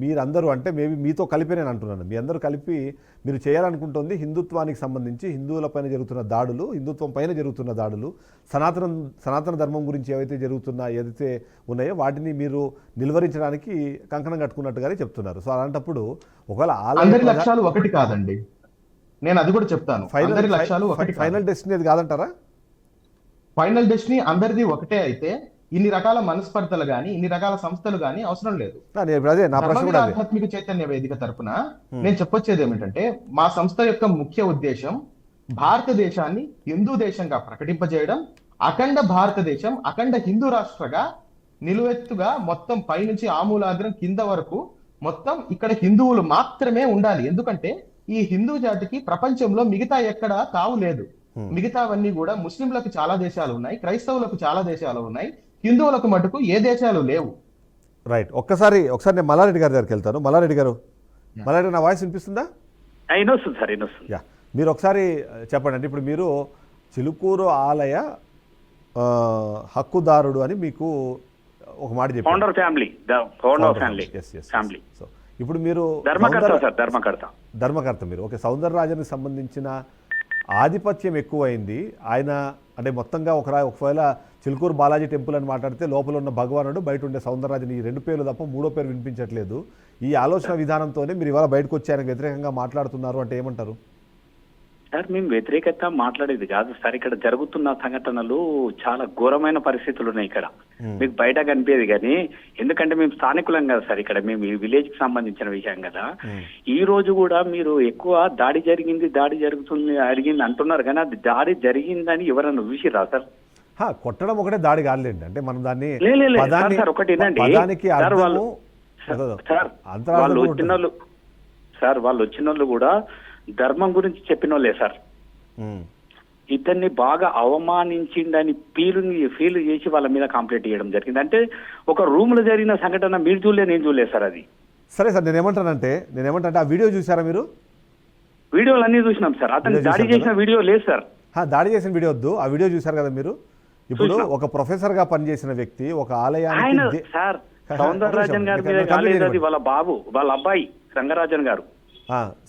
మీరందరూ, అంటే మేబీ మీతో కలిపి నేను అంటున్నాను, మీ అందరూ కలిపి మీరు చేయాలనుకుంటుంది హిందుత్వానికి సంబంధించి హిందువుల పైన జరుగుతున్న దాడులు, హిందుత్వం పైన జరుగుతున్న దాడులు, సనాతన ధర్మం గురించి ఏదైతే ఉన్నాయో వాటిని మీరు నిలువరించడానికి కంకణం కట్టుకున్నట్టుగానే చెప్తున్నారు. సో అలాంటప్పుడు ఒకవేళ అందరి లక్ష్యాలు ఒకటి కాదండి, నేను అది కూడా చెప్తాను. ఫైనల్ డెస్టినీ అది కాదంటారా? ఫైనల్ డెస్టినీ అందరిది ఒకటే అయితే ఇన్ని రకాల మనస్పర్ధలు గాని, ఇన్ని రకాల సంస్థలు గాని అవసరం లేదు. ఆధ్యాత్మిక చైతన్య వేదిక తరపున నేను చెప్పొచ్చేది ఏమిటంటే, మా సంస్థ యొక్క ముఖ్య ఉద్దేశం భారతదేశాన్ని హిందూ దేశంగా ప్రకటింపజేయడం, అఖండ భారతదేశం అఖండ హిందూ రాష్ట్రగా నిలువెత్తుగా మొత్తం పైనుంచి ఆమూలాగ్రం కింద వరకు మొత్తం ఇక్కడ హిందువులు మాత్రమే ఉండాలి. ఎందుకంటే ఈ హిందూ జాతికి ప్రపంచంలో మిగతా ఎక్కడ తావు లేదు. మిగతావన్నీ కూడా ముస్లింలకు చాలా దేశాలు ఉన్నాయి, క్రైస్తవులకు చాలా దేశాలు ఉన్నాయి, హిందువులకు మటుకు ఏ దేశాలు లేవు. రైట్. ఒకసారి నేను మల్లారెడ్డి గారి దగ్గరికి వెళ్తాను. మల్లారెడ్డి గారు, నా వాయిస్ వినిపిస్తుందా? యా, మీరు ఒకసారి చెప్పండి. అంటే ఇప్పుడు మీరు చిలుకూరు ఆలయ హక్కుదారుడు అని మీకు ఒక మాట చెప్పారు. Founder family. సో ఇప్పుడు మీరు ధర్మకర్త సార్, ధర్మకర్త. ధర్మకర్త మీరు ఓకే. సౌందరరాజన్కి సంబంధించిన ఆధిపత్యం ఎక్కువైంది. ఆయన అంటే మొత్తంగా ఒకవేళ చిలుకూరు బాలాజీ టెంపుల్ అని మాట్లాడితే లోపల ఉన్న భగవానుడు, బయట ఉండే సౌందరరాజన్, ఈ 2 పేర్లు తప్ప 3వ పేరు వినిపించట్లేదు. ఈ ఆలోచన విధానంతోనే మీరు ఇవాళ బయటకు వచ్చి ఆయనకు వ్యతిరేకంగా మాట్లాడుతున్నారు అంటే ఏమంటారు? సార్ మేము వ్యతిరేకత మాట్లాడేది కాదు సార్. ఇక్కడ జరుగుతున్న సంఘటనలు చాలా ఘోరమైన పరిస్థితులు ఉన్నాయి ఇక్కడ. మీకు బయట కనిపించేది కానీ, ఎందుకంటే మేము స్థానికులం కదా సార్, ఇక్కడ మేము ఈ విలేజ్ కి సంబంధించిన విషయం కదా. ఈ రోజు కూడా మీరు ఎక్కువ దాడి జరుగుతుంది అడిగింది అంటున్నారు కానీ, అది దాడి జరిగిందని ఎవరన్నా చూసిరా సార్? కొట్టడం ఒకటే దాడి కాదులేండి. అంటే మనం దాన్ని సార్ ఒకటి ఏంటండి సార్, వాళ్ళు వచ్చిన వాళ్ళు కూడా ధర్మం గురించి చెప్పిన వాళ్ళే సార్. ఇతన్ని బాగా అవమానించిండని ఫీల్ చేసి వాళ్ళ మీద కంప్లైంట్ చేయడం జరిగింది. అంటే ఒక రూమ్ లో జరిగిన సంఘటన మీరు చూడలేదు, నేను చూడలేదు సార్ అది. సరే సార్, నేనేమంటానంటే ఆ వీడియో చూసారా మీరు? వీడియోలు అన్ని చూసినాం సార్. అతను దాడి చేసిన వీడియో లేదు సార్. దాడి చేసిన వీడియో వద్దు, ఆ వీడియో చూసారు కదా మీరు. ఇప్పుడు ఒక ప్రొఫెసర్ గా పనిచేసిన వ్యక్తి ఒక ఆలయానికి సార్, సౌందరరాజన్ గారి మీద కాలేదు, అది వాళ్ళ బాబు, వాళ్ళ అబ్బాయి రంగరాజన్ గారు.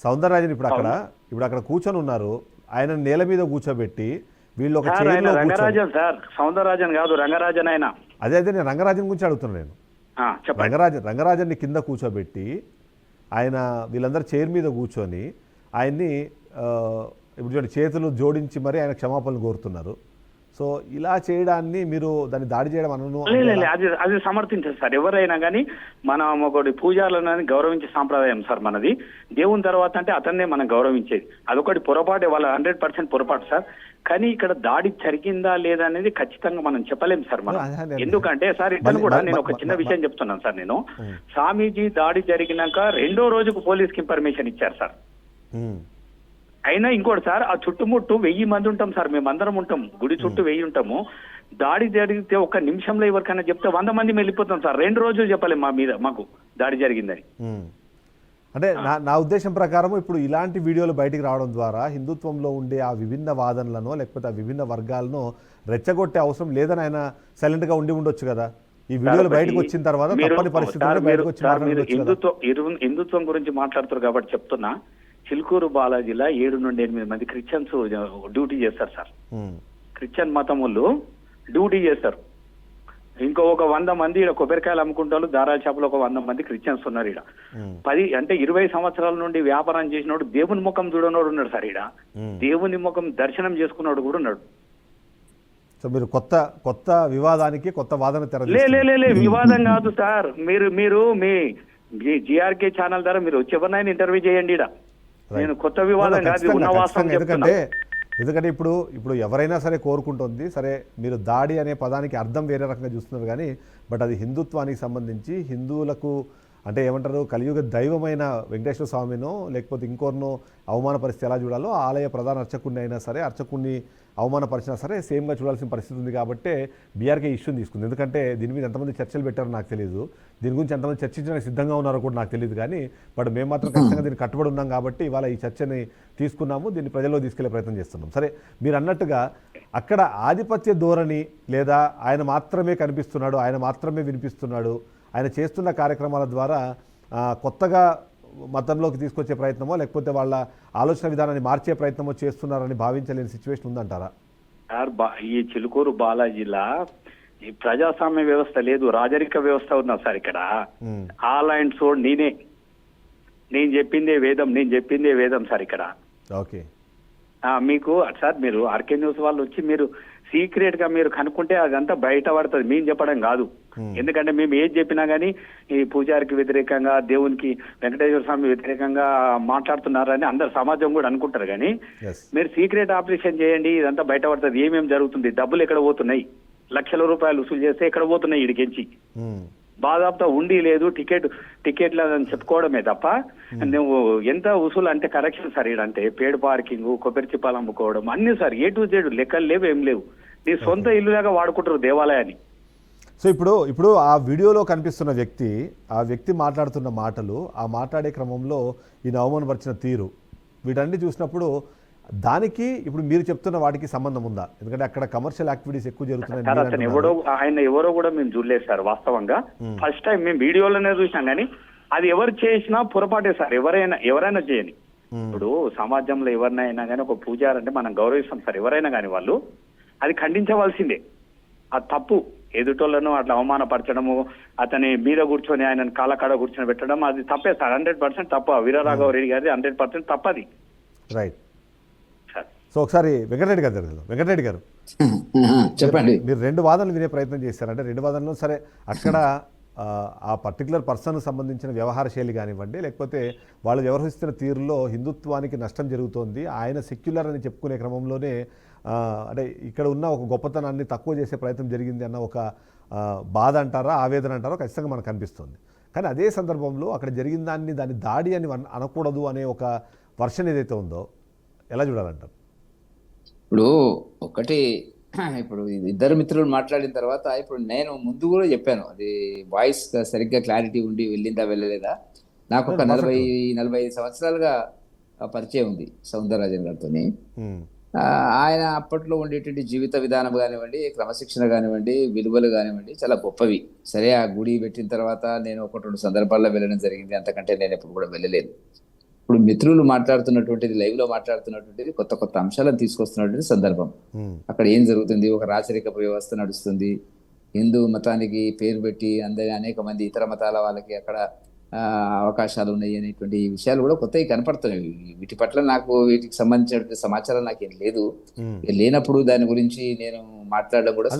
సౌందరరాజన్ ఇప్పుడు అక్కడ కూర్చొని ఉన్నారు. ఆయన నేల మీద కూర్చోబెట్టి వీళ్ళు ఒక రంగరాజన్ సార్, సౌందరరాజన్ కాదు, రంగరాజన్ ఆయన. అదే నేను రంగరాజన్ గురించి అడుగుతున్నాను. నేను రంగరాజన్ని కింద కూర్చోబెట్టి ఆయన వీళ్ళందరూ చైర్ మీద కూర్చొని ఆయన్ని ఇప్పుడు చూడండి చేతులు జోడించి మరి ఆయన క్షమాపణలు కోరుతున్నారు. సో ఇలా చేయడాన్ని మీరు దాన్ని దాడి చేయడం అనను. అది సమర్థించారు సార్. ఎవరైనా కానీ మనం ఒకటి పూజారులను గౌరవించే సాంప్రదాయం సార్ మనది. దేవుని తర్వాత అంటే అతన్నే మనం గౌరవించేది. అదొకటి పొరపాటు, వాళ్ళ 100% పొరపాటు సార్. కానీ ఇక్కడ దాడి జరిగిందా లేదా అనేది ఖచ్చితంగా మనం చెప్పలేం సార్ మనం. ఎందుకంటే సార్ ఇతను కూడా, నేను ఒక చిన్న విషయం చెప్తున్నాను సార్. నేను స్వామీజీ దాడి జరిగినాక 2వ రోజుకు పోలీస్కి ఇన్ఫర్మేషన్ ఇచ్చారు సార్. అయినా ఇంకోటి సార్, ఆ చుట్టుముట్టు 1000 మంది ఉంటాం సార్, మేమందరం ఉంటాం, గుడి చుట్టూ 1000 ఉంటాము. దాడి జరిగితే 1 నిమిషంలో ఎవరికైనా చెప్తే 100 మంది వెళ్ళిపోతాం సార్. 2 రోజులు చెప్పలేం మాకు దాడి జరిగిందని. అంటే నా ఉద్దేశం ప్రకారం ఇప్పుడు ఇలాంటి వీడియోలు బయటికి రావడం ద్వారా హిందుత్వంలో ఉండే ఆ విభిన్న వాదనలను లేకపోతే ఆ విభిన్న వర్గాలను రెచ్చగొట్టే అవసరం లేదని ఆయన సైలెంట్ గా ఉండొచ్చు కదా. ఈ వీడియోలు బయటకు వచ్చిన తర్వాత తప్పని పరిస్థితుల్లో బయటకు వచ్చి హిందుత్వం గురించి మాట్లాడుతారు కాబట్టి చెప్తున్నా. చిలుకూరు బాలాజీలో 7 నుండి 8 మంది క్రిస్టియన్స్ డ్యూటీ చేస్తారు సార్. క్రిస్టియన్ మతం వాళ్ళు డ్యూటీ చేస్తారు. ఇంకో ఒక 100 మంది ఇక్కడ కొబ్బరికాయలు అమ్ముకుంటారు, దారాల చేపలు ఒక 100 మంది క్రిస్టియన్స్ ఉన్నారు ఇక్కడ. 20 సంవత్సరాల నుండి వ్యాపారం చేసినోడు, దేవుని ముఖం చూడనోడు ఉన్నాడు సార్ ఇక్కడ. దేవుని ముఖం దర్శనం చేసుకున్నాడు కూడా ఉన్నాడు. సో మీరు కొత్త వివాదానికి కొత్త వాదన లే వివాదం కాదు సార్. మీరు మీ జిఆర్కే ఛానల్ ద్వారా మీరు వచ్చి ఎవరినైనా ఇంటర్వ్యూ చేయండి. నేను కొత్త వివాదం కాదు, ఉన్న వాస్తవం చెప్తున్నా. ఎందుకంటే ఇప్పుడు ఎవరైనా సరే కోరుకుంటుంది, సరే మీరు దాడి అనే పదానికి అర్థం వేరే రకంగా చూస్తున్నారు కానీ, బట్ అది హిందుత్వానికి సంబంధించి హిందువులకు అంటే ఏమంటారు, కలియుగ దైవమైన వెంకటేశ్వర స్వామినో లేకపోతే ఇంకోరినో అవమానపరిస్తే ఎలా చూడాలో, ఆలయ ప్రధాన అర్చకుడిని అయినా సరే అర్చకుడిని అవమానపరిచినా సరే సేమ్గా చూడాల్సిన పరిస్థితి ఉంది. కాబట్టి బీఆర్కే ఇష్యూని తీసుకుంది. ఎందుకంటే దీని మీద ఎంతమంది చర్చలు పెట్టారో నాకు తెలియదు, దీని గురించి ఎంతమంది చర్చించడానికి సిద్ధంగా ఉన్నారో కూడా నాకు తెలియదు. కానీ బట్ మేము మాత్రం ఖచ్చితంగా దీన్ని కట్టుబడి ఉన్నాం కాబట్టి ఇవాళ ఈ చర్చని తీసుకున్నాము, దీన్ని ప్రజల్లో తీసుకెళ్లే ప్రయత్నం చేస్తున్నాం. సరే, మీరు అన్నట్టుగా అక్కడ ఆధిపత్య ధోరణి లేదా ఆయన మాత్రమే కనిపిస్తున్నాడు, ఆయన మాత్రమే వినిపిస్తున్నాడు, ఆయన చేస్తున్న కార్యక్రమాల ద్వారా కొత్తగా మతంలోకి తీసుకొచ్చే ప్రయత్నమో లేకపోతే వాళ్ళ ఆలోచన విధానాన్ని మార్చే ప్రయత్నమో చేస్తున్నారని భావించలేని సిచ్యువేషన్ ఉందంటారా? సార్, ఈ చిలుకూరు బాలాజీలా ఈ ప్రజాస్వామ్య వ్యవస్థ లేదు, రాజరిక వ్యవస్థ ఉన్నా సార్ ఇక్కడ. ఆల్ అండ్ సోడ్ నేను చెప్పిందే వేదం సార్ ఇక్కడ. ఓకే, మీకు సార్ మీరు ఆర్కే న్యూస్ వాళ్ళు వచ్చి మీరు సీక్రెట్ గా మీరు కనుక్కుంటే అదంతా బయట పడుతుంది, మేము చెప్పడం కాదు. ఎందుకంటే మేము ఏది చెప్పినా గానీ ఈ పూజారికి వ్యతిరేకంగా, దేవునికి వెంకటేశ్వర స్వామి వ్యతిరేకంగా మాట్లాడుతున్నారని అందరు సమాజం కూడా అనుకుంటారు. కానీ మీరు సీక్రెట్ ఆపరేషన్ చేయండి, ఇదంతా బయట పడుతుంది. ఏమేమి జరుగుతుంది, డబ్బులు ఎక్కడ పోతున్నాయి, లక్షల రూపాయలు వసూలు చేస్తే ఎక్కడ పోతున్నాయి ఇడికెంచి. బాదాపుతో ఉండి లేదు, టికెట్లు అని చెప్పుకోవడమే తప్ప నువ్వు ఎంత వసూలు అంటే కరెక్షన్ సార్. అంటే పేడ్ పార్కింగ్, కొబ్బరి చిప్పాలు అమ్ముకోవడం అన్ని సార్, A to Z లెక్కలు లేవు, ఏం లేవు. నీ సొంత ఇల్లులాగా వాడుకుంటారు దేవాలయాన్ని. సో ఇప్పుడు ఆ వీడియోలో కనిపిస్తున్న ఆ వ్యక్తి మాట్లాడుతున్న మాటలు, ఆ మాట్లాడే క్రమంలో ఈ అవమానపరిచిన తీరు, వీటన్ని చూసినప్పుడు దానికి ఇప్పుడు మీరు చెప్తున్న వాటికి సంబంధం ఉందా? ఎందుకంటే అక్కడ కమర్షియల్ యాక్టివిటీస్ ఎక్కువ జరుగుతున్నాయి. ఆయన ఎవరో కూడా మేము చూడలేదు సార్ వాస్తవంగా. ఫస్ట్ టైం మేము వీడియోలోనే చూసాం కానీ అది ఎవరు చేసినా పొరపాటే సార్, ఎవరైనా చేయని. ఇప్పుడు సమాజంలో ఎవరినైనా కానీ ఒక పూజారి అంటే మనం గౌరవిస్తాం సార్, ఎవరైనా కానీ వాళ్ళు అది ఖండించవలసిందే. ఆ తప్పు ఎదుటోళ్లను అట్లా అవమానపరచడము, అతని మీద కూర్చొని ఆయన కాళ్ళకాడ కూర్చొని పెట్టడం అది తప్పే సార్, 100% తప్పు. వీరరాఘవ రెడ్డి గారి 100% తప్పది రైట్. సార్. సో ఒకసారి వెంకటరెడ్డి గారు దగ్గర, వెంకటరెడ్డి గారు చెప్పండి. మీరు రెండు వాదనలు వినే ప్రయత్నం చేశారంటే రెండు వాదనలు సరే అక్కడ ఆ పర్టికులర్ పర్సన్కు సంబంధించిన వ్యవహార శైలి కానివ్వండి, లేకపోతే వాళ్ళు వ్యవహరిస్తున్న తీరులో హిందుత్వానికి నష్టం జరుగుతోంది, ఆయన సెక్యులర్ అని చెప్పుకునే క్రమంలోనే అంటే ఇక్కడ ఉన్న ఒక గొప్పతనాన్ని తక్కువ చేసే ప్రయత్నం జరిగింది అన్న ఒక బాధ అంటారా, ఆవేదన అంటారో ఖచ్చితంగా మనకు కనిపిస్తుంది. కానీ అదే సందర్భంలో అక్కడ జరిగిన దాన్ని దాడి అని అనకూడదు అనే ఒక వర్షన్ ఏదైతే ఉందో ఎలా చూడాలంటారు? ఇప్పుడు ఒకటి, ఇప్పుడు ఇద్దరు మిత్రులు మాట్లాడిన తర్వాత ఇప్పుడు నేను ముందు కూడా చెప్పాను, అది వాయిస్ సరిగ్గా క్లారిటీ ఉండి వెళ్ళిందా వెళ్ళలేదా. నాకు ఒక 40-45 సంవత్సరాలుగా పరిచయం ఉంది సౌందరరాజన్ గారితో. ఆయన అప్పట్లో ఉండేటువంటి జీవిత విధానం కానివ్వండి, క్రమశిక్షణ కానివ్వండి, విలువలు కానివ్వండి చాలా గొప్పవి. సరే ఆ గుడి పెట్టిన తర్వాత నేను 1-2 సందర్భాల్లో వెళ్ళడం జరిగింది, అంతకంటే నేను ఎప్పుడు కూడా వెళ్ళలేదు. ఇప్పుడు మిత్రులు మాట్లాడుతున్నటువంటిది, లైవ్ లో మాట్లాడుతున్నటువంటిది కొత్త కొత్త అంశాలను తీసుకొస్తున్నటువంటి సందర్భం. అక్కడ ఏం జరుగుతుంది, ఒక రాచరిక వ్యవస్థ నడుస్తుంది, హిందూ మతానికి పేరు పెట్టి అనేక మంది ఇతర మతాల వాళ్ళకి అక్కడ అవకాశాలు ఉన్నాయి అనేటువంటి విషయాలు కూడా కొత్తవి కనపడుతున్నాయి. వీటి పట్ల నాకు వీటికి సంబంధించిన సమాచారం నాకేం లేదు. లేనప్పుడు దాని గురించి నేను మాట్లాడడం కూడా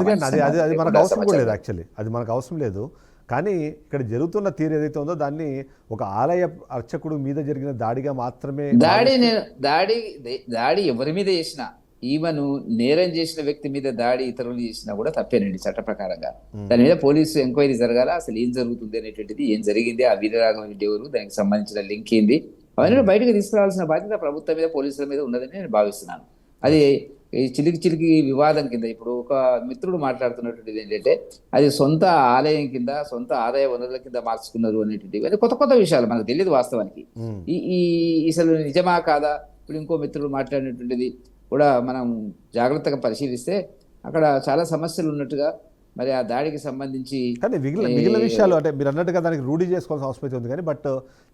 అది మనకు అవసరం కూడా లేదు. యాక్చువల్లీ అది మనకు అవసరం లేదు. కానీ ఇక్కడ జరుగుతున్న తీరు ఏదైతే ఉందో దాన్ని ఒక ఆలయ అర్చకుడు మీద జరిగిన దాడిగా మాత్రమే దాడి ఎవరి మీద చేసినా, ఈవెన్ నేరం చేసిన వ్యక్తి మీద దాడి ఇతరులు చేసినా కూడా తప్పేనండి చట్ట ప్రకారంగా. దాని మీద పోలీసు ఎంక్వైరీ జరగాల, అసలు ఏం జరుగుతుంది అనేటువంటిది, ఏం జరిగింది, ఆ వీరరాఘవ రెడ్డి ఎవరు, దానికి సంబంధించిన లింక్ ఏంది, అవన్నీ బయటకు తీసుకురావాల్సిన బాధ్యత ప్రభుత్వం మీద, పోలీసుల మీద ఉన్నదని నేను భావిస్తున్నాను. అది చిలికి వివాదం కింద ఇప్పుడు ఒక మిత్రుడు మాట్లాడుతున్నటువంటిది ఏంటంటే అది సొంత ఆలయం కింద, సొంత ఆదాయ వనరుల కింద మార్చుకున్నారు అనేటువంటివి, అది కొత్త కొత్త విషయాలు మనకు తెలియదు వాస్తవానికి. ఈ అసలు నిజమా కాదా. ఇప్పుడు ఇంకో మిత్రుడు మాట్లాడినటువంటిది కూడా మనం జాగ్రత్తగా పరిశీలిస్తే అక్కడ చాలా సమస్యలు ఉన్నట్టుగా, మరి ఆ దాడికి సంబంధించి కానీ మిగిలిన విషయాలు అంటే మీరు అన్నట్టుగా దానికి రూఢీ చేసుకోవాల్సిన అవసరం ఉంది. కానీ బట్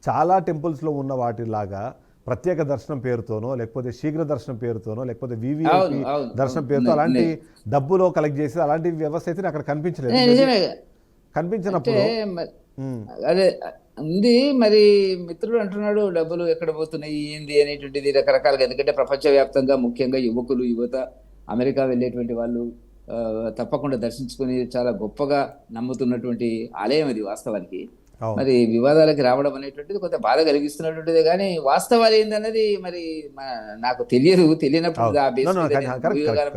చాలా టెంపుల్స్లో ఉన్న వాటిలాగా ప్రత్యేక దర్శనం పేరుతోనో, లేకపోతే శీఘ్ర దర్శనం పేరుతోనో, లేకపోతే వివిఐపి దర్శనం పేరుతో అలాంటి డబ్బులో కలెక్ట్ చేసి అలాంటి వ్యవస్థ అయితే అక్కడ కనిపించలేదు. కనిపించినప్పుడు అదే ఉంది. మరి మిత్రుడు అంటున్నాడు డబ్బులు ఎక్కడ పోతున్నాయి ఏంది అనేటువంటిది రకరకాలుగా. ఎందుకంటే ప్రపంచవ్యాప్తంగా ముఖ్యంగా యువత అమెరికా వెళ్ళేటువంటి వాళ్ళు తప్పకుండా దర్శించుకుని చాలా గొప్పగా నమ్ముతున్నటువంటి ఆలయం అది వాస్తవానికి. మరి వివాదాలకి రావడం అనేటువంటిది కొంత బాధ కలిగిస్తున్నటువంటిది. కానీ వాస్తవాలు ఏందన్నది మరి నాకు తెలియనప్పుడు ఆ బేస్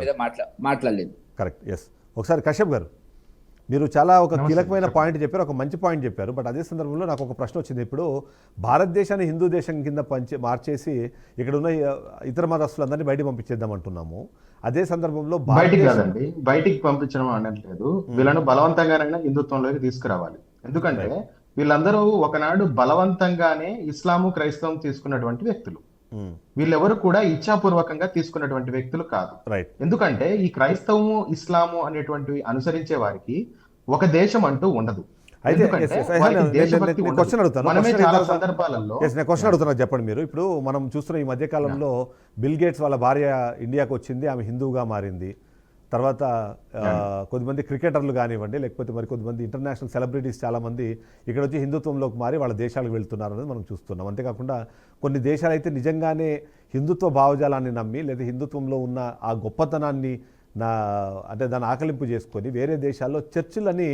మీద మాట్లాడలేదు. కరెక్ట్. ఎస్. ఒకసారి కశ్యప్ గారు, మీరు చాలా ఒక కీలకమైన పాయింట్ చెప్పారు, ఒక మంచి పాయింట్ చెప్పారు. బట్ అదే సందర్భంలో నాకు ఒక ప్రశ్న వచ్చింది. ఇప్పుడు భారతదేశాన్ని హిందూ దేశం కింద మార్చేసి ఇక్కడ ఉన్న ఇతర మతస్థులందరినీ బయటికి పంపించేద్దాం అంటున్నాము. అదే సందర్భంలో బయటికి పంపించడం అనట్లేదు, వీళ్ళను బలవంతంగానైనా హిందుత్వంలోకి తీసుకురావాలి. ఎందుకంటే వీళ్ళందరూ ఒకనాడు బలవంతంగానే ఇస్లాము క్రైస్తవం తీసుకున్నటువంటి వ్యక్తులు. వీళ్ళెవరు కూడా ఇచ్ఛాపూర్వకంగా తీసుకున్నటువంటి వ్యక్తులు కాదు. ఎందుకంటే ఈ క్రైస్తవము, ఇస్లాము అనేటువంటివి అనుసరించే వారికి ఒక దేశం అంటూ ఉండదు. చెప్పండి మీరు. ఇప్పుడు మనం చూస్తున్న ఈ మధ్య కాలంలో బిల్ గేట్స్ వాళ్ళ భార్య ఇండియాకి వచ్చింది, ఆమె హిందువుగా మారింది. తర్వాత కొద్దిమంది క్రికెటర్లు కానివ్వండి, లేకపోతే మరి కొద్దిమంది ఇంటర్నేషనల్ సెలబ్రిటీస్ చాలామంది ఇక్కడ వచ్చి హిందుత్వంలోకి మారి వాళ్ళ దేశాలకు వెళ్తున్నారు అనేది మనం చూస్తున్నాం. అంతేకాకుండా కొన్ని దేశాలు అయితే నిజంగానే హిందుత్వ భావజాలాన్ని నమ్మి, లేదా హిందుత్వంలో ఉన్న ఆ గొప్పతనాన్ని అంటే దాన్ని ఆకలింపు చేసుకొని వేరే దేశాల్లో చర్చిలని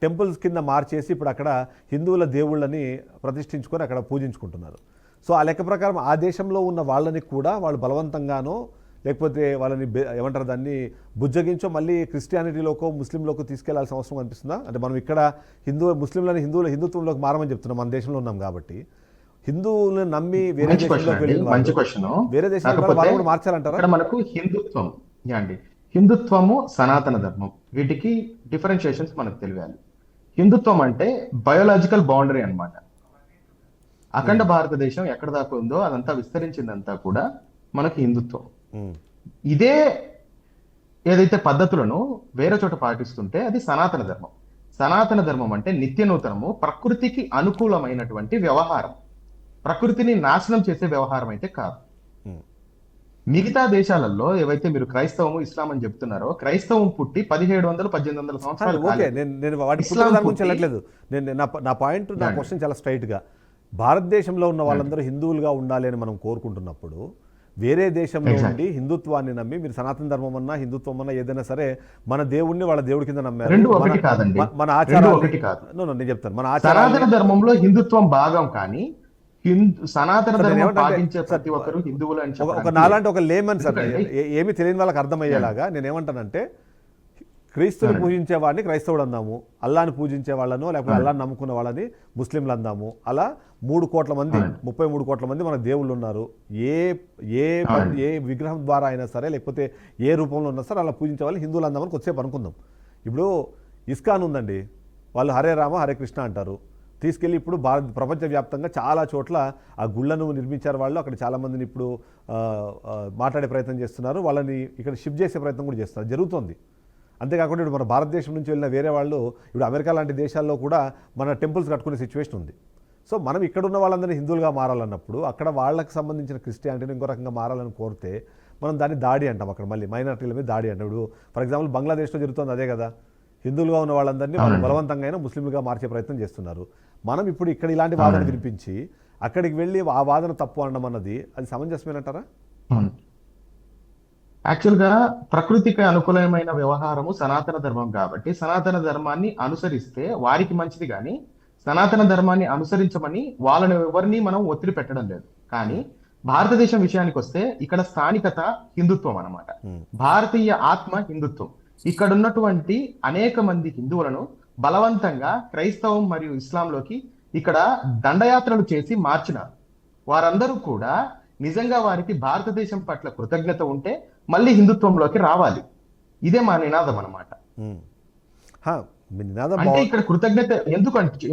టెంపుల్స్ కింద మార్చేసి ఇప్పుడు అక్కడ హిందువుల దేవుళ్ళని ప్రతిష్ఠించుకొని అక్కడ పూజించుకుంటున్నారు. సో ఆ లెక్క ప్రకారం ఆ దేశంలో ఉన్న వాళ్ళని కూడా వాళ్ళు బలవంతంగానో లేకపోతే వాళ్ళని ఏమంటారు దాన్ని బుజ్జగించో మళ్ళీ క్రిస్టియానిటీలోకో ముస్లింలోకి తీసుకెళ్లాల్సిన అవసరం అనిపిస్తుందా? అంటే మనం ఇక్కడ ముస్లింలని హిందుత్వంలోకి మారమని చెప్తున్నాం, మన దేశంలో ఉన్నాం కాబట్టి. హిందువులను నమ్మి వేరే దేశంలో కూడా మార్చాలంటారా? మనకు హిందుత్వము, సనాతన ధర్మం, వీటికి డిఫరెన్షియేషన్స్ మనకు తెలియాలి. హిందుత్వం అంటే బయోలాజికల్ బౌండరీ అన్నమాట. అఖండ భారతదేశం ఎక్కడ దాకా ఉందో అదంతా విస్తరించిందంతా కూడా మనకు హిందుత్వం. ఇదే ఏదైతే పద్ధతులను వేరే చోట పాటిస్తుంటే అది సనాతన ధర్మం. సనాతన ధర్మం అంటే నిత్య నూతనము, ప్రకృతికి అనుకూలమైనటువంటి వ్యవహారం, ప్రకృతిని నాశనం చేసే వ్యవహారం అయితే కాదు. ఉమ్. మిగతా దేశాలలో ఏవైతే మీరు క్రైస్తవము ఇస్లాం అని చెప్తున్నారో, క్రైస్తవం పుట్టి 1700-1800 సంవత్సరాలు ఓకే, కాలేదు. నేను వాటి ఇస్లాం పుట్టుక దాని గురించి పుట్టి- వెళ్ళట్లేదు. నేను నా పాయింట్, నా క్వశ్చన్ చాలా స్ట్రైట్గా, భారతదేశంలో ఉన్న వాళ్ళందరూ హిందువులుగా ఉండాలి అని మనం కోరుకుంటున్నప్పుడు వేరే దేశంలో ఉండి హిందుత్వాన్ని నమ్మి, మీరు సనాతన ధర్మం అన్నా హిందుత్వం అన్నా ఏదైనా సరే, మన దేవుణ్ణి వాళ్ళ దేవుడి కింద నమ్మారు. రెండు ఒకటి కాదండి. మన రెండు ఆచారాలు ఒకటి కాదు. నేను చెప్తాను, మన సనాతన ఆచారాలు ధర్మంలో హిందుత్వం భాగం, కానీ సనాతన సార్, నేను ధర్మం ఏమంటానంటే, పాటించే సార్, ప్రతి ఒక్కరు హిందువులు అని ఒక చెప్పడానికి నాలాంటి ఒక లేమన్ సార్, ఎందుకంటే- ఏమి తెలియని వాళ్ళకి అర్థమయ్యేలాగా నేనేమంటానంటే, క్రీస్తుని పూజించే వాడిని క్రైస్తవుడు అందాము, అల్లాని పూజించే వాళ్ళను లేకపోతే అల్లాని నమ్ముకున్న వాళ్ళని ముస్లింలు అందాము. అలా 3 కోట్ల మంది, 33 కోట్ల మంది మన దేవుళ్ళు ఉన్నారు. ఏ ఏ ఏ విగ్రహం ద్వారా అయినా సరే, లేకపోతే ఏ రూపంలో ఉన్నా సరే అలా పూజించే వాళ్ళు హిందువులు అందామని కొద్దిసేపు అనుకుందాం. ఇప్పుడు ఇస్కాన్ ఉందండి, వాళ్ళు హరే రామ హరే కృష్ణ అంటారు. తీసుకెళ్ళి ఇప్పుడు ప్రపంచవ్యాప్తంగా చాలా చోట్ల ఆ గుళ్ళను నిర్మించారు వాళ్ళు. అక్కడ చాలామందిని ఇప్పుడు మాట్లాడే ప్రయత్నం చేస్తున్నారు, వాళ్ళని ఇక్కడ షిఫ్ట్ చేసే ప్రయత్నం కూడా చేస్తున్నారు, జరుగుతుంది. అంతేకాకుండా ఇప్పుడు మన భారతదేశం నుంచి వెళ్ళిన వేరే వాళ్ళు ఇప్పుడు అమెరికా లాంటి దేశాల్లో కూడా మన టెంపుల్స్ కట్టుకునే సిచ్యువేషన్ ఉంది. సో మనం ఇక్కడ ఉన్న వాళ్ళందరినీ హిందువులుగా మారాలన్నప్పుడు అక్కడ వాళ్ళకి సంబంధించిన క్రిస్టియానిటీని ఇంకో రకంగా మారాలని కోరితే మనం దాన్ని దాడి అంటాం. అక్కడ మళ్ళీ మైనారిటీల మీద దాడి అంటాం. ఇప్పుడు ఫర్ ఎగ్జాంపుల్ బంగ్లాదేశ్లో జరుగుతుంది అదే కదా, హిందువులుగా ఉన్న వాళ్ళందరినీ వాళ్ళు బలవంతంగా అయినా ముస్లింలుగా మార్చే ప్రయత్నం చేస్తున్నారు. మనం ఇప్పుడు ఇక్కడ ఇలాంటి వాదన వినిపించి అక్కడికి వెళ్ళి ఆ వాదన తప్పు అనడం అన్నది అది సమంజసమేనంటారా? యాక్చువల్గా ప్రకృతికి అనుకూలమైన వ్యవహారము సనాతన ధర్మం కాబట్టి సనాతన ధర్మాన్ని అనుసరిస్తే వారికి మంచిది, కానీ సనాతన ధర్మాన్ని అనుసరించమని వాళ్ళని ఎవరిని మనం ఒత్తిడి పెట్టడం లేదు. కానీ భారతదేశం విషయానికి వస్తే ఇక్కడ స్థానికత హిందుత్వం అన్నమాట, భారతీయ ఆత్మ హిందుత్వం. ఇక్కడ ఉన్నటువంటి అనేక మంది హిందువులను బలవంతంగా క్రైస్తవం మరియు ఇస్లాంలోకి ఇక్కడ దండయాత్రలు చేసి మార్చినారు. వారందరూ కూడా నిజంగా వారికి భారతదేశం పట్ల కృతజ్ఞత ఉంటే మళ్ళీ హిందుత్వంలోకి రావాలి. ఇదే మా నినాదం అన్నమాట. అంటే ఇక్కడ కృతజ్ఞత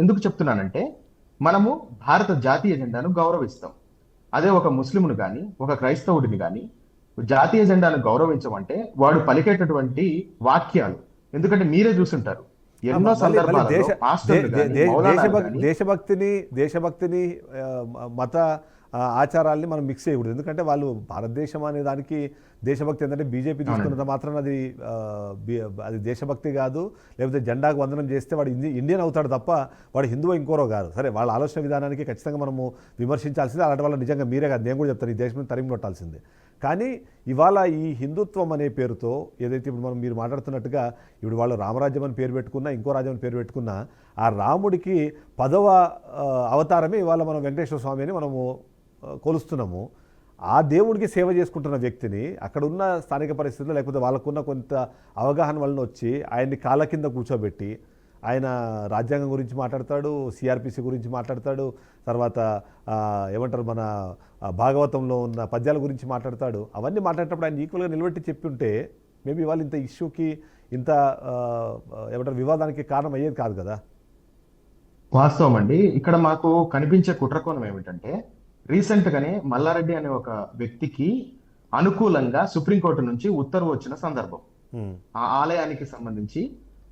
ఎందుకు చెప్తున్నానంటే, మనము భారత జాతీయ జెండాను గౌరవిస్తాం. అదే ఒక ముస్లింను కానీ ఒక క్రైస్తవుడిని కానీ జాతీయ జెండాను గౌరవించమంటే వాడు పలికేటటువంటి వాక్యాలు, ఎందుకంటే మీరే చూసుంటారు ఎన్నో సందర్భాల్లో దేశభక్తిని మత ఆచారాల్ని మనం మిక్స్ చేయకూడదు. ఎందుకంటే వాళ్ళు భారతదేశం అనే దానికి దేశభక్తి ఏంటంటే బీజేపీ తీసుకున్నంత మాత్రం అది దేశభక్తి కాదు. లేకపోతే జెండాకు వందనం చేస్తే వాడు ఇండియన్ అవుతాడు తప్ప వాడు హిందువు ఇంకోరో కాదు. సరే, వాళ్ళ ఆలోచన విధానానికి ఖచ్చితంగా మనము విమర్శించాల్సిందే. అలాంటి వాళ్ళ నిజంగా మీరే కాదు, నేను కూడా చెప్తాను, ఈ దేశం తరిమి కొట్టాల్సిందే. కానీ ఇవాళ ఈ హిందుత్వం అనే పేరుతో ఏదైతే ఇప్పుడు మీరు మాట్లాడుతున్నట్టుగా ఇప్పుడు వాళ్ళు రామరాజ్యం అని పేరు పెట్టుకున్నా, ఇంకో రాజ్యం అని పేరు పెట్టుకున్నా, ఆ రాముడికి 10వ అవతారమే ఇవాళ మనం వెంకటేశ్వర స్వామి అని మనము కొలుస్తున్నాము. ఆ దేవుడికి సేవ చేసుకుంటున్న వ్యక్తిని అక్కడ ఉన్న స్థానిక పరిస్థితుల్లో లేకపోతే వాళ్ళకున్న కొంత అవగాహన వలన వచ్చి ఆయన్ని కాళ్ళ కింద కూర్చోబెట్టి ఆయన రాజ్యాంగం గురించి మాట్లాడతాడు, సిఆర్పిసి గురించి మాట్లాడతాడు, తర్వాత ఏమంటారు మన భాగవతంలో ఉన్న పద్యాల గురించి మాట్లాడతాడు. అవన్నీ మాట్లాడేటప్పుడు ఆయన ఈక్వల్గా నిలబెట్టి చెప్పి ఉంటే మేబీ వాళ్ళు ఇంత ఇష్యూకి ఇంత ఏమంటారు వివాదానికి కారణం అయ్యేది కాదు కదా. వాస్తవం అండి. ఇక్కడ మాకు కనిపించే కుట్రకోణం ఏమిటంటే, రీసెంట్ గానే మల్లారెడ్డి అనే ఒక వ్యక్తికి అనుకూలంగా సుప్రీంకోర్టు నుంచి ఉత్తర్వు వచ్చిన సందర్భం. ఆ ఆలయానికి సంబంధించి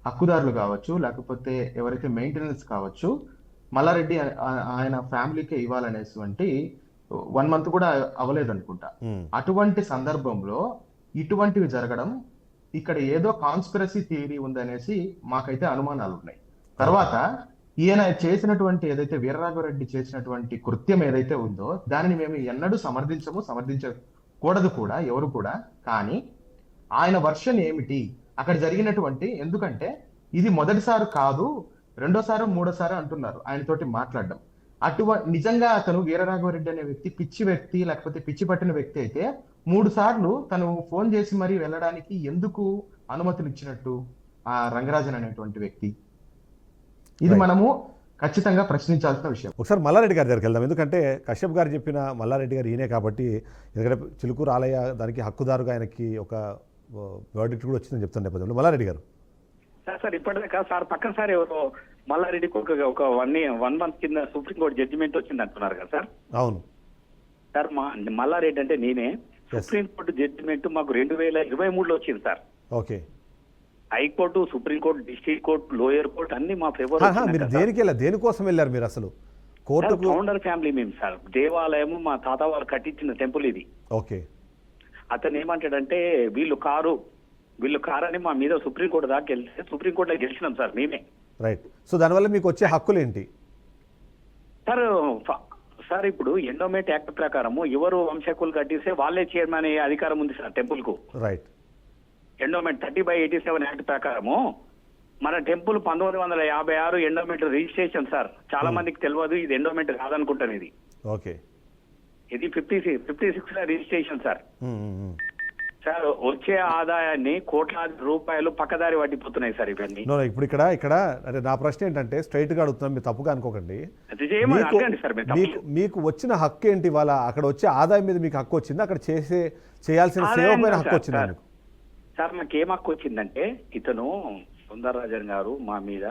హక్కుదారులు కావచ్చు, లేకపోతే ఎవరైతే మెయింటెనెన్స్ కావచ్చు, మల్లారెడ్డి ఆయన ఫ్యామిలీకి ఇవ్వాలనేటువంటి 1 month కూడా అవ్వలేదు అనుకుంటా. అటువంటి సందర్భంలో ఇటువంటివి జరగడం ఇక్కడ ఏదో కాన్స్పిరసీ థియరీ ఉందనేసి మాకైతే అనుమానాలు ఉన్నాయి. తర్వాత ఈయన చేసినటువంటి ఏదైతే వీరరాఘవరెడ్డి చేసినటువంటి కృత్యం ఏదైతే ఉందో దానిని మేము ఎన్నడూ సమర్థించకూడదు కూడా, ఎవరు కూడా. కానీ ఆయన వర్షన్ ఏమిటి అక్కడ జరిగినటువంటి, ఎందుకంటే ఇది మొదటిసారి కాదు, రెండోసారి మూడోసారి అంటున్నారు ఆయనతోటి మాట్లాడడం. నిజంగా అతను వీరరాఘవరెడ్డి అనే వ్యక్తి పిచ్చి వ్యక్తి లేకపోతే పిచ్చి పట్టిన వ్యక్తి అయితే 3 సార్లు తను ఫోన్ చేసి మరీ వెళ్ళడానికి ఎందుకు అనుమతులు ఇచ్చినట్టు ఆ రంగరాజన్ అనేటువంటి వ్యక్తి? ఇది మనము ఖచ్చితంగా ప్రశ్నించాల్సిన విషయం. ఒకసారి మల్లారెడ్డి గారి దగ్గరికి వెళ్దాం. ఎందుకంటే కశ్యప్ గారు చెప్పిన మల్లారెడ్డి గారు ఈయనే కాబట్టి, ఎందుకంటే చిలుకూరు ఆలయ దానికి హక్కుదారుగా ఆయనకి ఒక వర్డిక్ట్ కూడా వచ్చిందని చెప్తాను నేపథ్యంలో. మల్లారెడ్డి గారు సార్ ఇప్పటిదాకా సార్ పక్కన సార్ ఎవరో మల్లారెడ్డికి ఒక 1 month కింద సుప్రీంకోర్టు జడ్జిమెంట్ వచ్చింది అంటున్నారు కదా సార్. అవును సార్, మల్లారెడ్డి అంటే నేనే. సుప్రీంకోర్టు జడ్జిమెంట్ మాకు 2023లో వచ్చింది sir. Okay. High court, supreme court, district court, lower court అన్ని మా ఫేవర్. మీరు దేనికోసం వెళ్ళారు మీరు అసలు కోర్టుకు? ఫౌండర్ ఫ్యామిలీ మేము సార్. దేవాలయము మా తాత వాళ్ళు కట్టించిన టెంపుల్ ఇది. ఓకే. అతను ఏమంటాడంటే వీళ్ళు కారు అని మా మీద సుప్రీంకోర్టు దాకా వెళ్తే సుప్రీంకోర్టులో గెలిచినాం సార్ మేమే. రైట్. సో దానివల్ల మీకు వచ్చే హక్కులు ఏంటి సార్? ఇప్పుడు ఎండోమెంట్ యాక్ట్ ప్రకారము ఎవరు వంశకులు కట్టిస్తే వాళ్ళే చైర్మన్ అయ్యే అధికారం ఉంది సార్ టెంపుల్ కు. రైట్. ఎండోమెంట్ 30/87 యాక్ట్ ప్రకారము మన టెంపుల్ 1956 ఎండోమెంట్ రిజిస్ట్రేషన్ సార్. చాలా మందికి తెలియదు, ఇది ఎండోమెంట్ కాదనుకుంటాను. ఇది ఓకే. ఇది 56 రిజిస్ట్రేషన్ సార్. సార్ వచ్చే ఆదాయాన్ని కోట్లాది రూపాయలు పక్కదారి పట్టిపోతున్నాయి సార్ ఇవన్నీ. ఇప్పుడు ఇక్కడ అంటే నా ప్రశ్న ఏంటంటే స్ట్రైట్ గా అడుగుతున్నాను, మీరు తప్పుగా అనుకోకండి. మీకు వచ్చిన హక్కు ఏంటి? వాళ్ళ అక్కడ వచ్చే ఆదాయం మీద మీకు హక్కు వచ్చింది? అక్కడ చేయాల్సిన సేవ పైన హక్కు వచ్చింది మీకు? సార్ నాకు ఏం హక్కు వచ్చిందంటే, ఇతను సుందరరాజన్ గారు మా మీద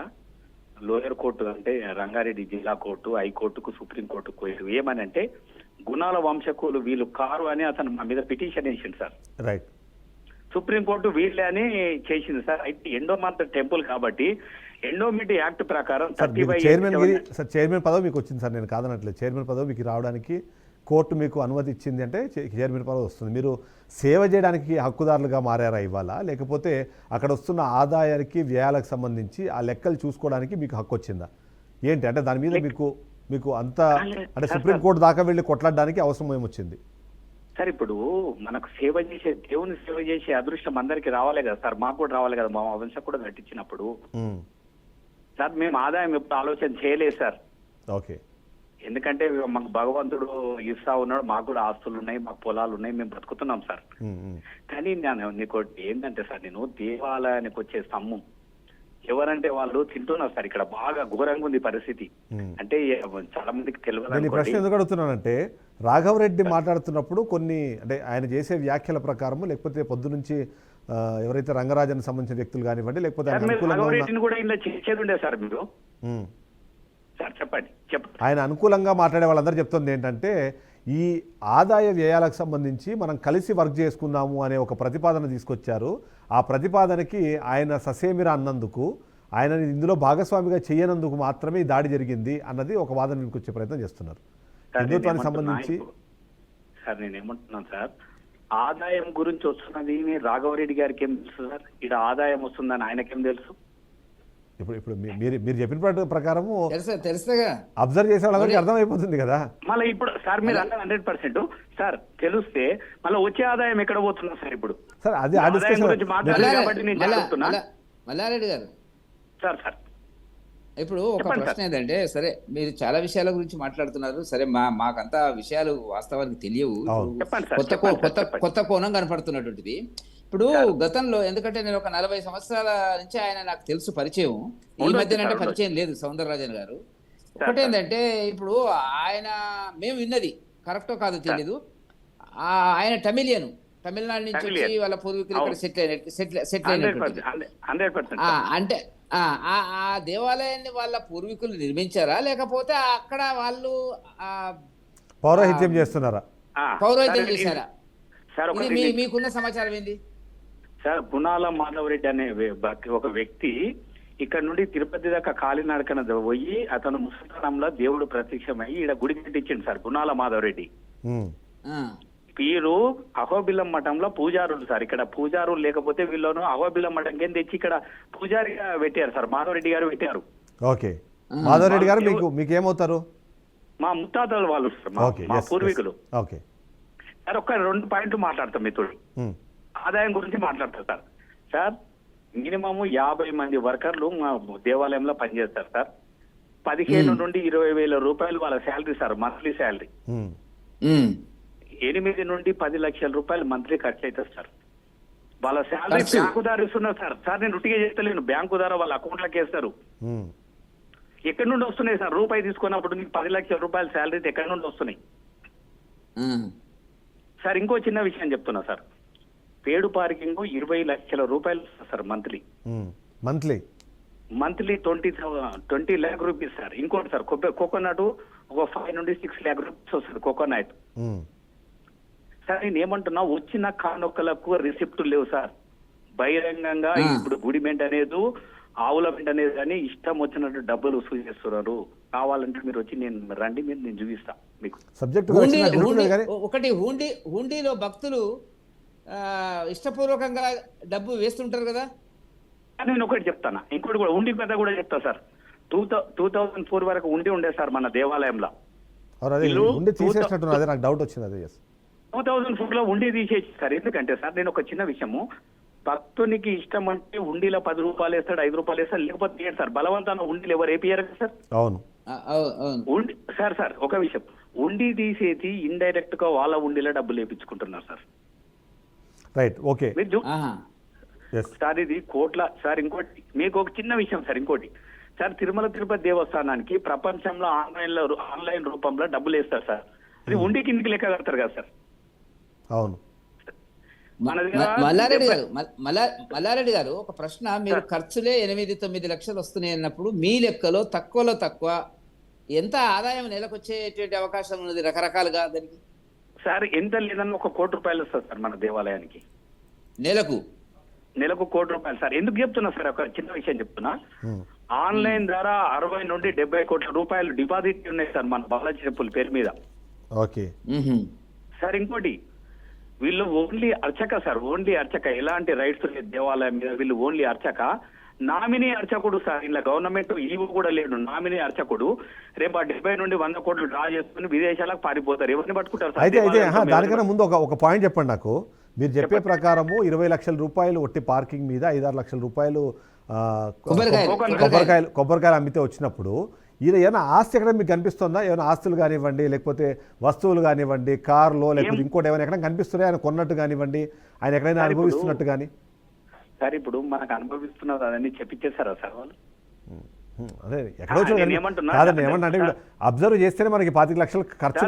లోయర్ కోర్టు అంటే రంగారెడ్డి జిల్లా కోర్టు, హైకోర్టుకు, సుప్రీంకోర్టుకు పోయారు. ఏమని అంటే గుణాల వంశకులు వీళ్ళు కారు అని అతను మా మీద పిటిషన్ వేసింది సార్. రైట్. సుప్రీంకోర్టు వీళ్ళే అని చేసింది సార్. అయితే ఎండోమెంట్ టెంపుల్ కాబట్టి ఎండోమెంట్ యాక్ట్ ప్రకారం చైర్మన్ పదవి మీకు వచ్చింది సార్, నేను కాదనట్లేదు. చైర్మన్ పదవి మీకు రావడానికి కోర్టు మీకు అనుమతి ఇచ్చింది అంటే చైర్మన్ పదవి వస్తుంది. మీరు సేవ చేయడానికి హక్కుదారులుగా మారారా ఇవాళ? లేకపోతే అక్కడ వస్తున్న ఆదాయానికి వ్యయాలకు సంబంధించి ఆ లెక్కలు చూసుకోవడానికి మీకు హక్కు వచ్చిందా ఏంటి? అంటే దాని మీద మీకు అంత అంటే సుప్రీంకోర్టు దాకా వెళ్ళి కొట్లాడడానికి అవసరం ఏమొచ్చింది సార్? ఇప్పుడు మనకు సేవ చేసే దేవుని సేవ చేసే అదృష్టం అందరికి రావాలి కదా సార్, మాకు కూడా రావాలి కదా. మా వంశం కూడా కట్టించినప్పుడు సార్ మేము ఆదాయం ఎప్పుడు ఆలోచన చేయలేదు సార్. ఓకే. ఎందుకంటే మాకు భగవంతుడు ఇస్తా ఉన్నాడు, మాకు కూడా ఆస్తులు ఉన్నాయి, మాకు పొలాలు ఉన్నాయి, మేము బతుకుతున్నాం సార్. కానీ నీకు ఏంటంటే సార్, నేను దేవాలయానికి వచ్చే స్తంభం ఎవరంటే వాళ్ళు తింటున్నారు సార్. ఇక్కడ బాగా ఘోరంగా ఉంది పరిస్థితి. అంటే చాలా మందికి తెలియదు. నేను ప్రశ్న ఎందుకు అడుగుతున్నానంటే, రాఘవరెడ్డి మాట్లాడుతున్నప్పుడు కొన్ని అంటే ఆయన చేసే వ్యాఖ్యల ప్రకారము, లేకపోతే పొద్దు నుంచి ఎవరైతే రంగరాజన్ సంబంధించిన వ్యక్తులు కానివ్వండి, లేకపోతే ఆయన అనుకూలంగా మాట్లాడే వాళ్ళందరూ చెప్తుంది ఏంటంటే, ఈ ఆదాయ వ్యయాలకు సంబంధించి మనం కలిసి వర్క్ చేసుకుందాము అనే ఒక ప్రతిపాదన తీసుకొచ్చారు. ఆ ప్రతిపాదనకి ఆయన ససేమిరా అన్నందుకు, ఆయన ఇందులో భాగస్వామిగా చేయనందుకు మాత్రమే ఈ దాడి జరిగింది అన్నది ఒక వాదన వినిపించే ప్రయత్నం చేస్తున్నారు. హిందుత్వానికి సంబంధించి సార్ నేనేమంటున్నాను సార్, ఆదాయం గురించి వస్తున్నది రాఘవరెడ్డి గారికి ఏం తెలుసు సార్? ఇక్కడ ఆదాయం వస్తుందని ఆయనకేం తెలుసు? ఇప్పుడు మీరు చెప్పిన ప్రకారము తెలుసుగా అబ్జర్వ్ చేసే వాళ్ళకి అర్థమైపోతుంది కదా. మళ్ళీ ఇప్పుడు సార్ మీరు 100% సార్ తెలిస్తే మళ్ళీ వచ్చే ఆదాయం ఎక్కడ పోతున్నా సార్? ఇప్పుడు సార్ అది గురించి మాట్లాడాలి కాబట్టి నేను చెప్తున్నా. మల్లారెడ్డి గారు సార్ ఇప్పుడు ఒక ప్రశ్న ఏంటంటే, సరే మీరు చాలా విషయాల గురించి మాట్లాడుతున్నారు, సరే మాకంతా విషయాలు వాస్తవానికి తెలియవు, కొత్త కోణం కనపడుతున్నటువంటిది. ఇప్పుడు గతంలో, ఎందుకంటే నేను ఒక 40 సంవత్సరాల నుంచి ఆయన నాకు తెలుసు, పరిచయం. ఈ మధ్యనంటే పరిచయం లేదు సౌందరరాజన్ గారు. ఒకటేంటంటే, ఇప్పుడు ఆయన మేము విన్నది కరెక్టో కాదో తెలీదు, ఆయన తమిళనాడు నుంచి వచ్చి వాళ్ళ పూర్వీకులు ఇక్కడ సెటిల్ అయినటువంటి అంటే ఆ దేవాలయాన్ని వాళ్ళ పూర్వీకులు నిర్మించారా, లేకపోతే అక్కడ వాళ్ళు పౌరోహిత్యం చేస్తున్నారా? పౌరోహిత్యం చేశారా? మీకున్న సమాచారం ఏంటి సార్? గుణాల మాధవరెడ్డి అనే ఒక వ్యక్తి ఇక్కడ నుండి తిరుపతి దాకా కాలినడకన పోయి అతను ముసలితనంలో దేవుడు ప్రత్యక్షమయ్యి ఈడ గుడి కట్టించిండు సార్ గుణాల మాధవరెడ్డి. వీరు అహోబిల్లం మఠంలో పూజారులు సార్. ఇక్కడ పూజారులు లేకపోతే వీళ్ళను అహోబిల్లం మఠం కింద తెచ్చి ఇక్కడ పూజారిగా పెట్టారు సార్. మాధవరెడ్డి గారు పెట్టారు. ఓకే. మాధవరెడ్డి గారు మీకు ఏమవుతారు? మా ముత్తాతలు వాళ్ళు మా పూర్వీకులు. ఓకే సార్, ఒక 2 పాయింట్లు మాట్లాడతాం మిత్రుడు. ఆదాయం గురించి మాట్లాడతారు సార్. మినిమం 50 మంది వర్కర్లు మా దేవాలయంలో పనిచేస్తారు సార్. 15 నుండి 20,000 రూపాయలు వాళ్ళ శాలరీ సార్, మంత్లీ శాలరీ. 8 నుండి 10 లక్షల రూపాయలు మంత్లీ ఖర్చు అవుతుంది సార్. వాళ్ళ శాలరీ బ్యాంకు ద్వారా ఇస్తున్నారు సార్. నేను రుటిగా చేస్తలేను, బ్యాంకు ద్వారా వాళ్ళ అకౌంట్లోకి వేస్తారు. ఎక్కడి నుండి వస్తున్నాయి సార్? రూపాయి తీసుకున్నప్పుడు 10 లక్షల రూపాయల శాలరీ ఎక్కడి నుండి వస్తున్నాయి సార్? ఇంకో చిన్న విషయం చెప్తున్నా సార్. పేడు పార్కింగ్ 20 లక్షల రూపాయలు sir monthly. Monthly 20 lakh rupees sir. ఇంకోటి సార్, కోకోనట్ ఒక 5 నుండి 6 lakh రూపీస్ వస్తుంది కోకోనట్ సార్. నేను ఏమంటున్నా, వచ్చిన కానుకలకు రిసిప్ట్ లేవు సార్. బహిరంగంగా ఇప్పుడు గుడి మెంట్ అనేది ఆవుల మెంట్ అనేది కానీ ఇష్టం వచ్చినట్టు డబ్బులు వసూలు చేస్తున్నారు. కావాలంటే మీరు వచ్చి రండి, నేను చూపిస్తా మీకు. సబ్జెక్ట్ ఒకటి హుండీలో భక్తులు ఇష్టపూర్వకంగా డబ్బు వేస్తుంటారు కదా. నేను ఒకటి చెప్తాను, ఇంకోటి కూడా ఉండి పెద్ద కూడా చెప్తా సార్. 2004 వరకు ఉండే సార్ మన దేవాలయంలో. తీసేసినట్టు నాకు డౌట్ వచ్చింది. అదే 2004 లో ఉండి తీసేసి సార్. ఎందుకంటే సార్ నేను ఒక చిన్న విషయము, భక్తునికి ఇష్టం అంటే ఉండిలో 10 రూపాయలు వేస్తాడు, 5 రూపాయలు వేస్తాడు, లేకపోతే తీయడు సార్. బలవంతాన ఉండిలు ఎవరు వేపియారు కదా సార్. అవును ఉండి సార్ ఒక విషయం, ఉండి తీసేసి ఇండైరెక్ట్ గా వాళ్ళ ఉండిలో డబ్బులు వేపించుకుంటున్నారు సార్. Right, okay sir. ఇది కోట్ల సార్. ఇంకోటి మీకు ఒక చిన్న విషయం సార్, ఇంకోటి సార్, తిరుమల తిరుపతి దేవస్థానానికి ప్రపంచంలో ఆన్లైన్ రూపంలో డబ్బులు వేస్తారు సార్. అది ఉండి కిందికి లెక్క కడతారు కదా సార్. అవును. మల్లారెడ్డి గారు ఒక ప్రశ్న, మీరు ఖర్చులే 8-9 లక్షలు వస్తున్నాయి అన్నప్పుడు మీ లెక్కలో తక్కువలో తక్కువ ఎంత ఆదాయం నెలకు వచ్చేటువంటి అవకాశం ఉన్నది రకరకాలుగా దానికి? సార్ ఎంత లేదన్నా 1 కోటి రూపాయలు వస్తుంది సార్ మన దేవాలయానికి నెలకు 1 కోటి రూపాయలు సార్. ఎందుకు చెప్తున్నా సార్, ఒక చిన్న విషయం చెప్తున్నా. ఆన్లైన్ ద్వారా 60 నుండి 70 కోట్ల రూపాయలు డిపాజిట్ ఉన్నాయి సార్ మన బాలాజీ టెంపుల్ పేరు మీద. Okay sir. ఇంకోటి, వీళ్ళు ఓన్లీ అర్చక సార్, ఓన్లీ అర్చక. ఎలాంటి రైట్స్ లేదు దేవాలయం మీద. వీళ్ళు ఓన్లీ అర్చక, నామినీ అర్చకుడు సార్. ఇలా గవర్నమెంట్ ఈవో కూడా లేడు, నామినీ అర్చకుడు. రేపు 70 నుండి 100 కోట్లు డ్రా చేసుకుని విదేశాలకు పారిపోతారు. ఎవరిని పట్టుకుంటారు సార్? అయితే దానికన్నా ముందు ఒక పాయింట్ చెప్పండి నాకు. మీరు చెప్పే ప్రకారము 20 లక్షల రూపాయలు ఒట్టి పార్కింగ్ మీద 5-6 లక్షల రూపాయలు కొబ్బరికాయలు అమ్మితే వచ్చినప్పుడు ఈయన ఏమైనా ఆస్తి ఎక్కడ మీకు కనిపిస్తుందా? ఏమైనా ఆస్తులు కానివ్వండి, లేకపోతే వస్తువులు కానివ్వండి, కార్లో లేకపోతే ఇంకోటి ఏమైనా ఎక్కడ కనిపిస్తున్నాయి ఆయన కొన్నట్టు కానివ్వండి, ఆయన ఎక్కడైనా అనుభవిస్తున్నట్టు కానీ? సార్ ఇప్పుడు మనకు అనుభవిస్తున్నది అదని చెప్పిచ్చేసారా సార్ వాళ్ళు? అదే ఎక్కడో కాదండి, ఏమన్నా అంటే అబ్జర్వ్ చేస్తేనే మనకి 25 లక్షలు ఖర్చు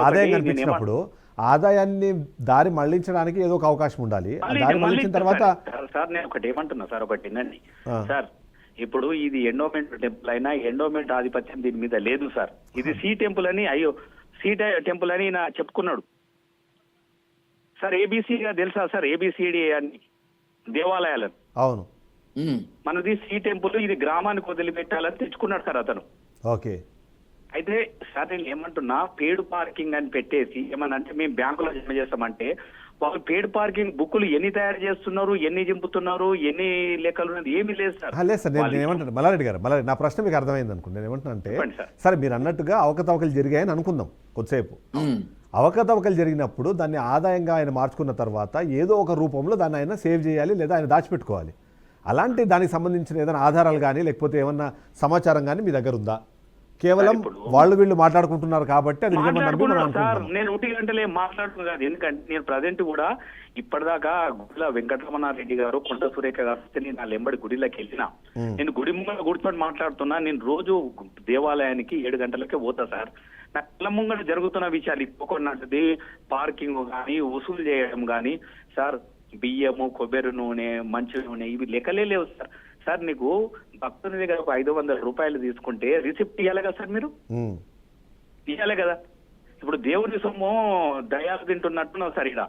ఆదాయం కనిపించినప్పుడు ఆదాయాన్ని దారి మళ్లించడానికి ఏదో ఒక అవకాశం ఉండాలి. దారి మళ్లించిన తర్వాత సార్ నేను ఒకటి ఏమంటున్నా సార్, ఒకటి నండి సార్. ఇప్పుడు ఇది ఎండోమెంట్ టెంపుల్ అయినా ఎండోమెంట్ ఆధిపత్యం దీని మీద లేదు సార్. ఇది సి టెంపుల్ అని, సి టెంపుల్ అని నా చెప్పుకున్నాడు సార్. ఏబిసిగా తెలుసా సార్? ఏబిసిడి అని దేవాలయాలను. అవును, మనది సి టెంపుల్, ఇది గ్రామానికి వదిలిపెట్టాలని తెచ్చుకున్నాడు సార్ అతను. ఓకే. అయితే సార్ నేను ఏమంటున్నా, పేడ్ పార్కింగ్ అని పెట్టేసి ఏమన్నా అంటే మేము బ్యాంకులో జమ చేస్తామంటే వాళ్ళు పేడ్ పార్కింగ్ బుక్కులు ఎన్ని తయారు చేస్తున్నారు, ఎన్ని చింపుతున్నారు, ఎన్ని లెక్కలు ఏమీ లేదు సార్. లేదు సార్, నేను ఏమంటాను మల్లారెడ్డి గారు, నా ప్రశ్న మీకు అర్థమైంది అనుకోండి. నేను ఏమంటున్నా అంటే సరే మీరు అన్నట్టుగా అవకతవకలు జరిగాయని అనుకుందాం కొద్దిసేపు. అవకతవకలు జరిగినప్పుడు దాన్ని ఆదాయంగా ఆయన మార్చుకున్న తర్వాత ఏదో ఒక రూపంలో దాన్ని ఆయన సేవ్ చేయాలి లేదా ఆయన దాచిపెట్టుకోవాలి. అలాంటి దానికి సంబంధించిన ఏదైనా ఆధారాలు కానీ లేకపోతే ఏమన్నా సమాచారం కానీ మీ దగ్గర ఉందా? కేవలం వాళ్ళు వీళ్ళు మాట్లాడుకుంటున్నారు కాబట్టి అది సార్. నేను 1 గంటలే మాట్లాడుతున్నాను, ఎందుకంటే నేను ప్రజెంట్ కూడా ఇప్పటిదాకా గుడిలో వెంకటరమణారెడ్డి గారు, కొండ సురేఖ గారు నేను నా లెంబడి గుడిలోకి వెళ్ళిన. నేను గుడి ముంగడ కూర్చొని మాట్లాడుతున్నా. నేను రోజు దేవాలయానికి 7 గంటలకే పోతా సార్. నా కళ్ళ ముంగడ జరుగుతున్న విషయాలు ఇప్పుకున్నది పార్కింగ్ కానీ వసూలు చేయడం కానీ సార్. బియ్యము, కొబ్బరి నూనె, మంచి నూనె ఇవి లెక్కలే లేవు సార్. సార్ నీకు భక్తుని దగ్గర ఒక 500 రూపాయలు తీసుకుంటే రిసిప్ట్ ఇవ్వాలి కదా సార్, మీరు ఇవ్వాలి కదా. ఇప్పుడు దేవుని సొమ్ము దయాలు తింటున్నట్టున్నావు సార్. ఇక్కడ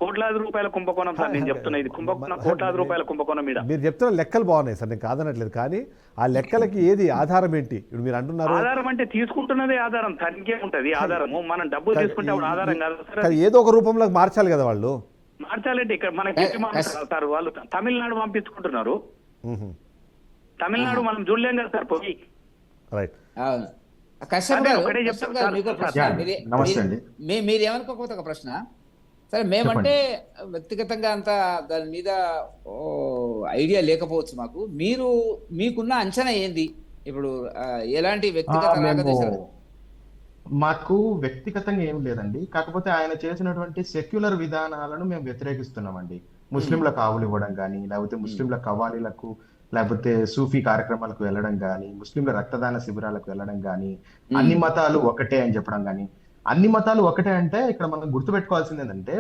కోట్లాది రూపాయల కుంభకోణం సార్ నేను చెప్తున్నా. ఇది కుంభకోణం, కోట్లాది రూపాయల కుంభకోణం. మీద మీరు చెప్తున్న లెక్కలు బాగున్నాయి సార్, నేను కాదనట్లేదు. కానీ ఆ లెక్కలకి ఏది ఆధారం ఏంటి? ఇప్పుడు మీరు అంటున్నారు ఆధారం అంటే తీసుకుంటున్నదే ఆధారం, తనిఖీ ఉంటది ఆధారము. మనం డబ్బులు తీసుకుంటే అప్పుడు ఆధారం కాదు సార్. ఏదో ఒక రూపంలో మార్చాలి కదా వాళ్ళు. మార్చాలంటే ఇక్కడ మనకి సార్ వాళ్ళు తమిళనాడు పంపించుకుంటున్నారు. తమిళనాడు మనం చూడలేం కదా సార్ పోయి. మీరు ఏమనుకోకపోతే ఒక ప్రశ్న సరే, మేమంటే వ్యక్తిగతంగా అంత దాని మీద ఐడియా లేకపోవచ్చు మాకు. మీకున్న అంచనా ఏంది ఇప్పుడు? ఎలాంటి వ్యక్తిగత మాకు వ్యక్తిగతంగా ఏం లేదండి. కాకపోతే ఆయన చేసినటువంటి సెక్యులర్ విధానాలను మేము వ్యతిరేకిస్తున్నామండి. ముస్లింలకు ఆవులు ఇవ్వడం కానీ, లేకపోతే ముస్లింల కవ్వాలీలకు లేకపోతే సూఫీ కార్యక్రమాలకు వెళ్ళడం కానీ, ముస్లింల రక్తదాన శిబిరాలకు వెళ్ళడం కానీ, అన్ని మతాలు ఒకటే అని చెప్పడం కానీ. అన్ని మతాలు ఒకటే అంటే ఇక్కడ మనం గుర్తుపెట్టుకోవాల్సింది ఏంటంటే,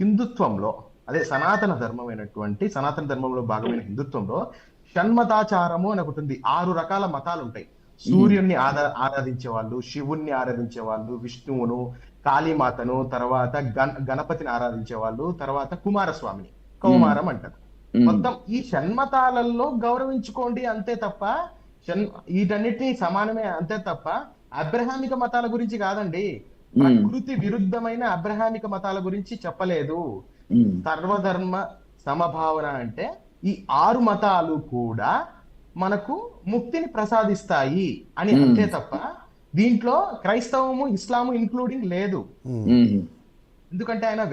హిందుత్వంలో అదే సనాతన ధర్మంలో భాగమైన హిందుత్వంలో షణ్మతాచారము అని ఒకటి ఉంది. 6 రకాల మతాలు ఉంటాయి. సూర్యుణ్ణి ఆరాధించే వాళ్ళు, శివుణ్ణి ఆరాధించే వాళ్ళు, విష్ణువును, కాళీమాతను, తర్వాత గణపతిని ఆరాధించే వాళ్ళు, తర్వాత కుమారస్వామిని కౌమారం అంటారు. మొత్తం ఈ షణ్మతాలలో గౌరవించుకోండి అంతే తప్ప వీటన్నిటిని సమానమే అంతే తప్ప అబ్రహామిక మతాల గురించి కాదండి. ప్రకృతి విరుద్ధమైన అబ్రహామిక మతాల గురించి చెప్పలేదు. సర్వధర్మ సమభావన అంటే ఈ 6 మతాలు కూడా మనకు ముక్తిని ప్రసాదిస్తాయి అని అంతే తప్ప దీంట్లో క్రైస్తవము ఇస్లాము ఇంక్లూడింగ్ లేదు. ఎందుకంటే ఆయన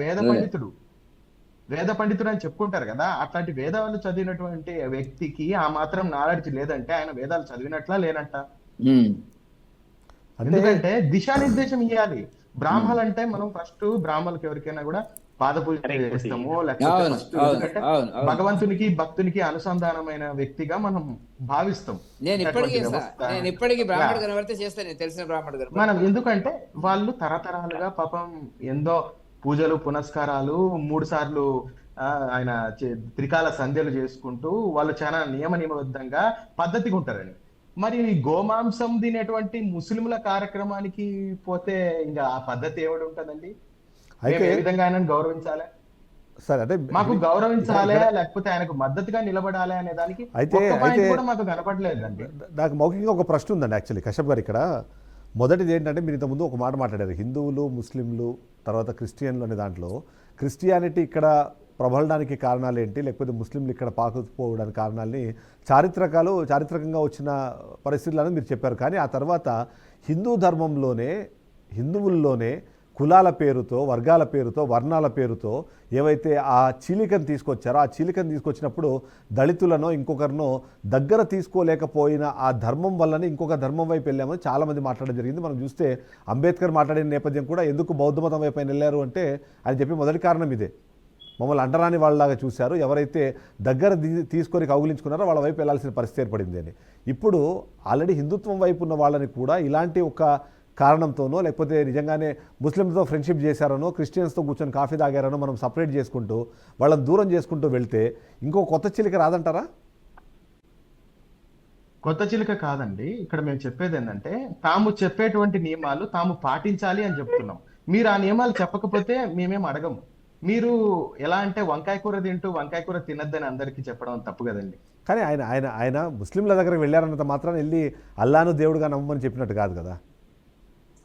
వేద పండితుడు అని చెప్పుకుంటారు కదా, అట్లాంటి వేదాలు చదివినటువంటి వ్యక్తికి ఆ మాత్రం నాలెడ్జ్ లేదంటే ఆయన వేదాలు చదివినట్లా లేనట్ట. ఎందుకంటే దిశానిర్దేశం ఇవ్వాలి. బ్రాహ్మణులు అంటే మనం ఫస్ట్ బ్రాహ్మణులకి ఎవరికైనా కూడా పాద పూజ చేస్తాము, లేకపోతే భగవంతునికి భక్తునికి అనుసంధానమైన వ్యక్తిగా మనం భావిస్తాం. మనం ఎందుకంటే వాళ్ళు తరతరాలుగా పాపం ఎందో పూజలు పునస్కారాలు 3 సార్లు ఆయన త్రికాల సంధ్యలు చేసుకుంటూ వాళ్ళు చాలా నియమబద్ధంగా పద్ధతిగా ఉంటారని. మరి గోమాంసం తినేటువంటి ముస్లింల కార్యక్రమానికి పోతే ఇంకా ఆ పద్ధతి ఏమిటి ఉంటుందండి? ఏ విధంగా ఆయనను గౌరవించాలి? సరే, అంటే మాకు గౌరవించాలి లేకపోతే ఆయనకు మద్దతుగా నిలబడాలి అనే దానికి కూడా మాకు కనపడలేదండి. నాకు మౌఖికంగా ఒక ప్రశ్న ఉందండి యాక్చువల్లీ కశ్యప్ గారు. ఇక్కడ మొదటిది ఏంటంటే మీరు ఇంతకుముందు ఒక మాట మాట్లాడారు, హిందువులు ముస్లింలు తర్వాత క్రిస్టియన్లు అనే దాంట్లో క్రిస్టియానిటీ ఇక్కడ ప్రబలడానికి కారణాలు ఏంటి, లేకపోతే ముస్లింలు ఇక్కడ పాకుపోవడానికి కారణాలని చారిత్రకంగా వచ్చిన పరిస్థితులను మీరు చెప్పారు. కానీ ఆ తర్వాత హిందువుల్లోనే కులాల పేరుతో, వర్గాల పేరుతో, వర్ణాల పేరుతో ఏవైతే ఆ చీలికను తీసుకొచ్చారో, ఆ చీలికను తీసుకొచ్చినప్పుడు దళితులను ఇంకొకరినో దగ్గర తీసుకోలేకపోయిన ఆ ధర్మం వల్లనే ఇంకొక ధర్మం వైపు వెళ్ళామని చాలామంది మాట్లాడడం జరిగింది. మనం చూస్తే అంబేద్కర్ మాట్లాడిన నేపథ్యం కూడా ఎందుకు బౌద్ధ మతం వైపు ఆయన వెళ్ళారు అంటే ఆయన చెప్పి మొదటి కారణం ఇదే, మమ్మల్ని అంటరాని వాళ్ళలాగా చూశారు, ఎవరైతే దగ్గర తీసుకొని కౌగిలించుకున్నారో వాళ్ళ వైపు వెళ్ళాల్సిన పరిస్థితి ఏర్పడింది అని. ఇప్పుడు ఆల్రెడీ హిందుత్వం వైపు ఉన్న వాళ్ళని కూడా ఇలాంటి ఒక కారణంతోనో లేకపోతే నిజంగానే ముస్లింలతో ఫ్రెండ్షిప్ చేశారనో, క్రిస్టియన్స్తో కూర్చొని కాఫీ తాగారనో మనం సపరేట్ చేసుకుంటూ వాళ్ళని దూరం చేసుకుంటూ వెళ్తే ఇంకో కొత్త చిలిక రాదంటారా? కొత్త చిలుక కాదండి. ఇక్కడ మేము చెప్పేది ఏంటంటే తాము చెప్పేటువంటి నియమాలు తాము పాటించాలి అని చెప్తున్నాం. మీరు ఆ నియమాలు చెప్పకపోతే మేమేం అడగము. మీరు ఎలా అంటే వంకాయ కూర తింటూ వంకాయ కూర తినద్దని అందరికీ చెప్పడం తప్పు కదండి. కానీ ఆయన ముస్లింల దగ్గరకు వెళ్ళారన్నంత మాత్రాన్ని వెళ్ళి అల్లాను దేవుడుగా నమ్మని చెప్పినట్టు కాదు కదా.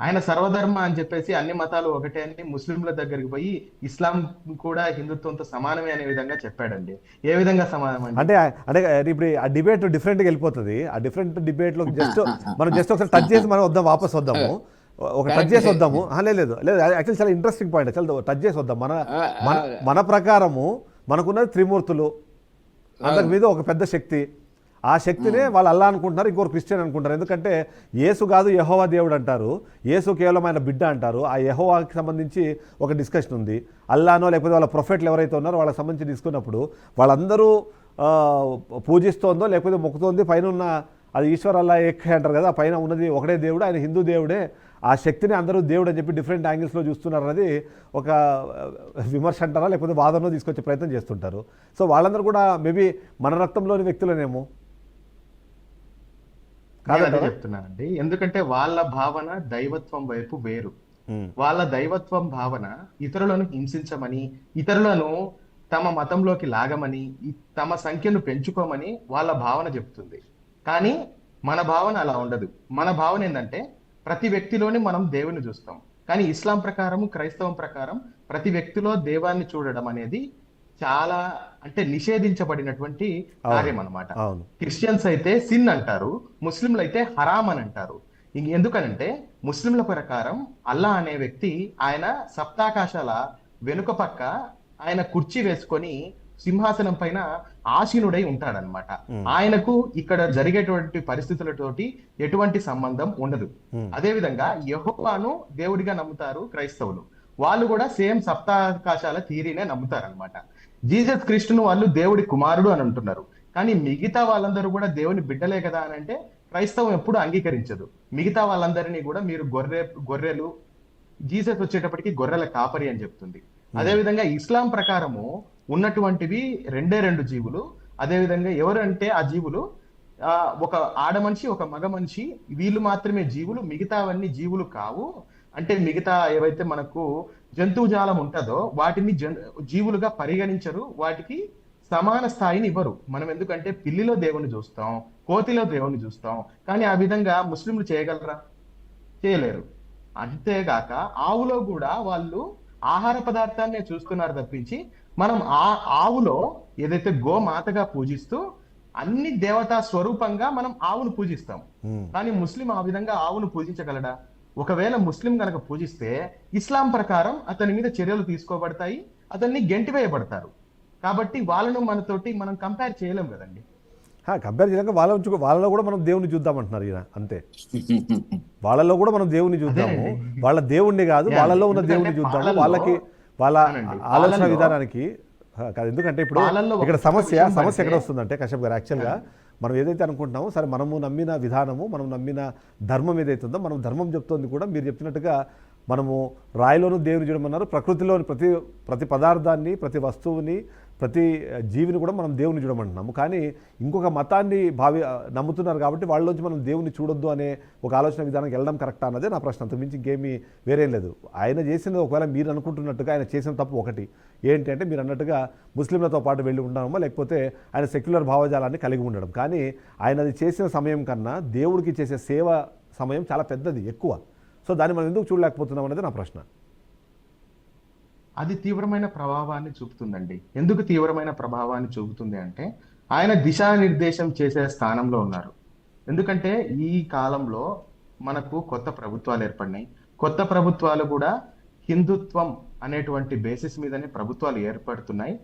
ఆయన సర్వధర్మ అని చెప్పేసి అన్ని మతాలు ఒకటే అని ముస్లింల దగ్గరికి పోయి ఇస్లాం కూడా హిందుత్వంతో సమానమే అనే విధంగా చెప్పాడండి. ఏ విధంగా సమానం అంటే ఇప్పుడు ఆ డిబేట్ డిఫరెంట్గా వెళ్ళిపోతుంది. ఆ డిఫరెంట్ డిబేట్లో మనం జస్ట్ ఒకసారి టచ్ చేసి మనం వాపస్ వద్దాము, ఒక టచ్ చేసి వద్దాము. లేదు యాక్చువల్లీ చాలా ఇంట్రెస్టింగ్ పాయింట్. చాలా టచ్ చేసి వద్దాం. మన ప్రకారము మనకున్నది త్రిమూర్తులు, అంతకు మీద ఒక పెద్ద శక్తి. ఆ శక్తినే వాళ్ళు అల్లా అనుకుంటున్నారు, ఇంకొకరు క్రిస్టియన్ అనుకుంటారు. ఎందుకంటే యేసు కాదు యెహోవా దేవుడు అంటారు, యేసు కేవలం ఆయన బిడ్డ అంటారు. ఆ యెహోవాకి సంబంధించి ఒక డిస్కషన్ ఉంది. అల్లానో లేకపోతే వాళ్ళ ప్రొఫెట్లు ఎవరైతే ఉన్నారో వాళ్ళకి సంబంధించి తీసుకున్నప్పుడు వాళ్ళందరూ పూజిస్తోందో లేకపోతే మొక్కుతోంది పైన ఉన్న అది ఈశ్వర్ అల్లా ఏకే అంటారు కదా, పైన ఉన్నది ఒకటే దేవుడు, ఆయన హిందూ దేవుడే. ఆ శక్తిని అందరూ దేవుడు అని చెప్పి డిఫరెంట్ యాంగిల్స్లో చూస్తున్నారు అన్నది ఒక విమర్శ అంటారా లేకపోతే వాదనలో తీసుకొచ్చే ప్రయత్నం చేస్తుంటారు. సో వాళ్ళందరూ కూడా మేబీ మన రక్తంలోని వ్యక్తులనేమో చెప్తున్నానండి. ఎందుకంటే వాళ్ళ భావన దైవత్వం వైపు వేరు. వాళ్ళ దైవత్వం భావన ఇతరులను హింసించమని, ఇతరులను తమ మతంలోకి లాగమని, తమ సంఖ్యను పెంచుకోమని వాళ్ళ భావన చెప్తుంది. కానీ మన భావన అలా ఉండదు. మన భావన ఏంటంటే ప్రతి వ్యక్తిలోని మనం దేవుని చూస్తాం. కానీ ఇస్లాం ప్రకారం, క్రైస్తవం ప్రకారం ప్రతి వ్యక్తిలో దేవాన్ని చూడడం అనేది చాలా అంటే నిషేధించబడినటువంటి కార్యం అన్నమాట. క్రిస్టియన్స్ అయితే సిన్ అంటారు, ముస్లింలు అయితే హరామ్ అని అంటారు. ఎందుకనంటే ముస్లింల ప్రకారం అల్లా అనే వ్యక్తి ఆయన సప్తాకాశాల వెనుక పక్క ఆయన కుర్చీ వేసుకొని సింహాసనం పైన ఆసీనుడై ఉంటాడనమాట. ఆయనకు ఇక్కడ జరిగేటువంటి పరిస్థితులతోటి ఎటువంటి సంబంధం ఉండదు. అదే విధంగా యెహోవాను దేవుడిగా నమ్ముతారు క్రైస్తవులు. వాళ్ళు కూడా సేమ్ సప్తాకాశాల థియరీనే నమ్ముతారనమాట. జీసస్ క్రీస్తును వాళ్ళు దేవుడి కుమారుడు అని అంటున్నారు. కానీ మిగతా వాళ్ళందరూ కూడా దేవుని బిడ్డలే కదా అని అంటే క్రైస్తవం ఎప్పుడు అంగీకరించదు. మిగతా వాళ్ళందరినీ కూడా మీరు గొర్రెలు, జీసస్ వచ్చేటప్పటికి గొర్రెల కాపరి అని చెప్తుంది. అదే విధంగా ఇస్లాం ప్రకారము ఉన్నటువంటివి 2 జీవులు. అదే విధంగా ఎవరంటే ఆ జీవులు ఒక ఆడ మనిషి, ఒక మగ మనిషి, వీళ్ళు మాత్రమే జీవులు, మిగతావన్నీ జీవులు కావు. అంటే మిగతా ఏవైతే మనకు జంతువు జాలం ఉంటుందో వాటిని జీవులుగా పరిగణించరు, వాటికి సమాన స్థాయిని ఇవ్వరు. మనం ఎందుకంటే పిల్లిలో దేవుణ్ణి చూస్తాం, కోతిలో దేవుణ్ణి చూస్తాం, కానీ ఆ విధంగా ముస్లింలు చేయగలరా? చేయలేరు. అంతేగాక ఆవులో కూడా వాళ్ళు ఆహార పదార్థాన్నే చూస్తున్నారు తప్పించి, మనం ఆ ఆవులో ఏదైతే గోమాతగా పూజిస్తూ అన్ని దేవతా స్వరూపంగా మనం ఆవును పూజిస్తాం. కానీ ముస్లిం ఆ విధంగా ఆవును పూజించగలడా? ఒకవేళ ముస్లిం కనుక పూజిస్తే ఇస్లాం ప్రకారం అతని మీద చర్యలు తీసుకోబడతాయి, అతన్ని గెంటివేయబడతారు. కాబట్టి వాళ్ళను మనతోటి మనం కంపేర్ చేయలేం కదండి. కంపేర్ చేయలేక వాళ్ళలో కూడా మనం దేవుని చూద్దామంటున్నారు ఈయన, అంతే. వాళ్ళలో కూడా మనం దేవుని చూద్దాము, వాళ్ళ దేవుణ్ణి కాదు, వాళ్ళలో ఉన్న దేవుణ్ణి చూద్దాము, వాళ్ళకి వాళ్ళ ఆలోచన విధానానికి కాదు. ఎందుకంటే ఇప్పుడు ఇక్కడ సమస్య ఎక్కడ వస్తుందంటే కశ్యప్ గారు, యాక్చువల్గా మనం ఏదైతే అనుకుంటున్నామో, సరే మనము నమ్మిన విధానము, మనం నమ్మిన ధర్మం ఏదైతే ఉందో, మనం ధర్మం చెప్తోంది కూడా మీరు చెప్పినట్టుగా మనము రాయిలోనూ దేవుని చూడమన్నారు, ప్రకృతిలోని ప్రతి పదార్థాన్ని, ప్రతి వస్తువుని, ప్రతి జీవిని కూడా మనం దేవుని చూడమంటున్నాము. కానీ ఇంకొక మతాన్ని నమ్ముతున్నారు కాబట్టి వాళ్ళలోంచి మనం దేవుని చూడొద్దు అనే ఒక ఆలోచన విధానానికి వెళ్ళడం కరెక్టా అన్నదే నా ప్రశ్న. అంతకు మించి ఇంకేమీ వేరేం లేదు. ఆయన చేసినది ఒకవేళ మీరు అనుకుంటున్నట్టుగా ఆయన చేసిన తప్పు ఒకటి ఏంటి అంటే, మీరు అన్నట్టుగా ముస్లింలతో పాటు వెళ్ళి ఉండడమో, లేకపోతే ఆయన సెక్యులర్ భావజాలాన్ని కలిగి ఉండడం. కానీ ఆయన అది చేసిన సమయం కన్నా దేవుడికి చేసే సేవ సమయం చాలా పెద్దది, ఎక్కువ. సో దాన్ని మనం ఎందుకు చూడలేకపోతున్నాం అనేది నా ప్రశ్న. అది తీవ్రమైన ప్రభావాన్ని చూపుతుందండి. ఎందుకు తీవ్రమైన ప్రభావాన్ని చూపుతుంది అంటే, ఆయన దిశానిర్దేశం చేసే స్థానంలో ఉన్నారు. ఎందుకంటే ఈ కాలంలో మనకు కొత్త ప్రభుత్వాలు ఏర్పడినాయి. కొత్త ప్రభుత్వాలు కూడా హిందుత్వం అనేటువంటి బేసిస్ మీదనే ప్రభుత్వాలు ఏర్పడుతున్నాయి.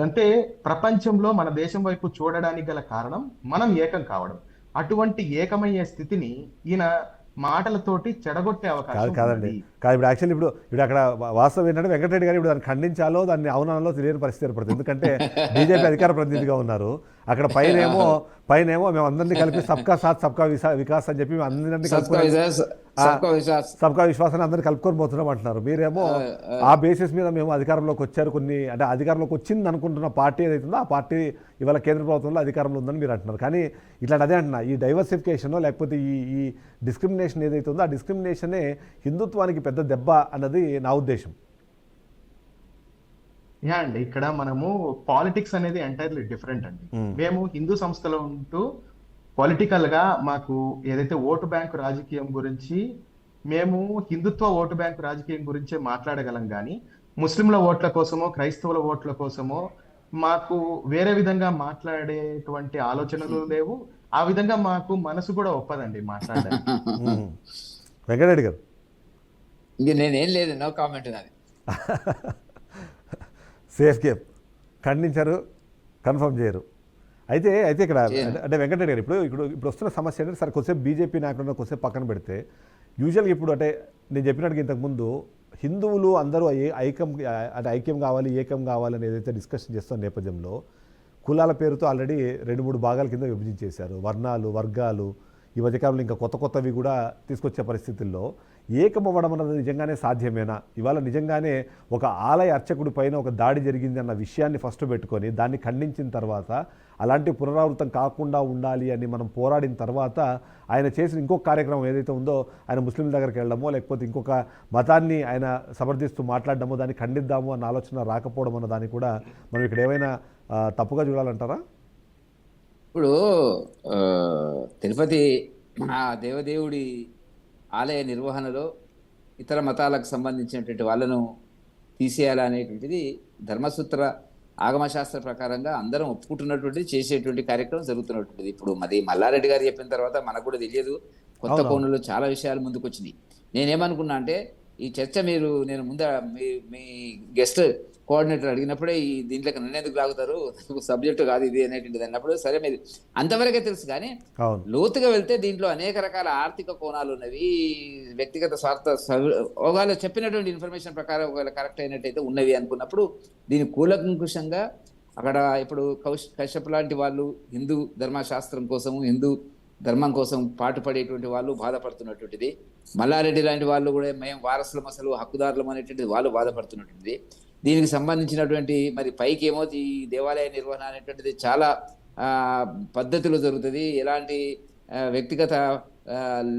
అంటే ప్రపంచంలో మన దేశం వైపు చూడడానికి గల కారణం మనం ఏకం కావడం. అటువంటి ఏకమయ్యే స్థితిని ఈయన మాటలతోటి చెడగొట్టే అవకాశం కాదండి. ఇప్పుడు యాక్చువల్లీ ఇప్పుడు అక్కడ వాస్తవం ఏంటంటే, వెంకటరెడ్డి గారు ఇప్పుడు దాన్ని ఖండించాలో దాన్ని అవునాలో తెలియని పరిస్థితి ఏర్పడుతుంది. ఎందుకంటే బీజేపీ అధికార ప్రతినిధిగా ఉన్నారు. అక్కడ పైనేమో మేము అందరినీ కలిపి సబ్కా సాత్ సబ్కా వికాస్ అని చెప్పి అందరినీ కలుపుకొని సబ్కా విశ్వాసాన్ని అందరినీ కలుపుకొని పోతున్నాం అంటున్నారు. మీరేమో ఆ బేసిస్ మీద మేము అధికారంలోకి వచ్చారు, అంటే అధికారంలోకి వచ్చింది అనుకుంటున్న పార్టీ ఏదైతుందో ఆ పార్టీ ఇవాళ కేంద్ర ప్రభుత్వంలో అధికారంలో ఉందని మీరు అంటున్నారు. కానీ ఇట్లాంటి అదే అంటున్నా, ఈ డైవర్సిఫికేషన్ లేకపోతే ఈ డిస్క్రిమినేషన్ ఏదైతే ఉందో ఆ డిస్క్రిమినేషనే హిందుత్వానికి పెద్ద దెబ్బ అన్నది నా ఉద్దేశం. అండి, ఇక్కడ మనము పాలిటిక్స్ అనేది ఎంటైర్లీ డిఫరెంట్ అండి. మేము హిందూ సంస్థలో ఉంటూ పొలిటికల్ గా మాకు ఏదైతే ఓటు బ్యాంకు రాజకీయం గురించి, మేము హిందుత్వ ఓటు బ్యాంకు రాజకీయం గురించే మాట్లాడగలం. కానీ ముస్లింల ఓట్ల కోసమో క్రైస్తవుల ఓట్ల కోసమో మాకు వేరే విధంగా మాట్లాడేటువంటి ఆలోచనలు లేవు. ఆ విధంగా మాకు మనసు కూడా ఒప్పదండి మాట్లాడడానికి. వెంకటరెడ్డి గారు, ఇంక నేనేం లేదు, నో కామెంట్ నాది. సేఫ్ గేమ్ ఖండించారు, కన్ఫర్మ్ చేయరు. అయితే ఇక్కడ అంటే వెంకటరెడ్డి గారు ఇప్పుడు వస్తున్న సమస్య అంటే, సరే కొద్దిసేపు బీజేపీ నాయకులను కొద్దిసేపు పక్కన పెడితే, యూజువల్గా ఇప్పుడు అంటే నేను చెప్పినట్టుగా ఇంతకుముందు హిందువులు అందరూ ఐక్యం కావాలి, ఏకం కావాలని ఏదైతే డిస్కషన్ చేస్తున్న నేపథ్యంలో కులాల పేరుతో ఆల్రెడీ 2-3 భాగాల కింద విభజించేశారు. వర్ణాలు, వర్గాలు, ఈ మధ్యకాలంలో ఇంకా కొత్తవి కూడా తీసుకొచ్చే పరిస్థితుల్లో ఏకమవ్వడం అన్నది నిజంగానే సాధ్యమేనా? ఇవాళ నిజంగానే ఒక ఆలయ అర్చకుడి పైన ఒక దాడి జరిగింది అన్న విషయాన్ని ఫస్ట్ పెట్టుకొని దాన్ని ఖండించిన తర్వాత, అలాంటి పునరావృతం కాకుండా ఉండాలి అని మనం పోరాడిన తర్వాత, ఆయన చేసిన ఇంకొక కార్యక్రమం ఏదైతే ఉందో, ఆయన ముస్లింల దగ్గరికి వెళ్ళడమో లేకపోతే ఇంకొక మతాన్ని ఆయన సమర్థిస్తూ మాట్లాడడమో, దాన్ని ఖండిద్దాము అన్న ఆలోచన రాకపోవడం అన్న దాన్ని కూడా మనం ఇక్కడ ఏమైనా తప్పుగా చూడాలంటారా? ఇప్పుడు తిరుపతి ఆ దేవదేవుడి ఆలయ నిర్వహణలో ఇతర మతాలకు సంబంధించినటువంటి వాళ్ళను తీసేయాలనేటువంటిది ధర్మసూత్ర ఆగమశాస్త్ర ప్రకారంగా అందరం ఒప్పుకుంటున్నటువంటిది, చేసేటువంటి కార్యక్రమం జరుగుతున్నటువంటిది. ఇప్పుడు మరి మల్లారెడ్డి గారు చెప్పిన తర్వాత మనకు కూడా తెలియదు, కొత్త కోణంలో చాలా విషయాలు ముందుకు వచ్చినాయి. నేనేమనుకున్నా అంటే, ఈ చర్చ నేను ముందు మీ గెస్ట్ కోఆర్డినేటర్ అడిగినప్పుడే ఈ దీంట్లోకి నన్ను ఎందుకు లాగుతారు, సబ్జెక్టు కాదు ఇది అనేటువంటిది అన్నప్పుడు, సరే మీరు అంతవరకే తెలుసు. కానీ లోతుగా వెళ్తే దీంట్లో అనేక రకాల ఆర్థిక కోణాలు ఉన్నవి, వ్యక్తిగత స్వార్థ ఒకవేళ చెప్పినటువంటి ఇన్ఫర్మేషన్ ప్రకారం ఒకవేళ కరెక్ట్ అయినట్టయితే ఉన్నవి అనుకున్నప్పుడు, దీని కూలంకుషంగా అక్కడ ఇప్పుడు కశ్యప్ లాంటి వాళ్ళు హిందూ ధర్మశాస్త్రం కోసము, హిందూ ధర్మం కోసం పాటుపడేటువంటి వాళ్ళు బాధపడుతున్నటువంటిది, మల్లారెడ్డి లాంటి వాళ్ళు కూడా మేము వారసులం, అసలు హక్కుదారులం అనేటువంటిది వాళ్ళు బాధపడుతున్నటువంటిది. దీనికి సంబంధించినటువంటి మరి పైకి ఏమో ఈ దేవాలయ నిర్వహణ అనేటువంటిది చాలా పద్ధతిలో జరుగుతుంది, ఎలాంటి వ్యక్తిగత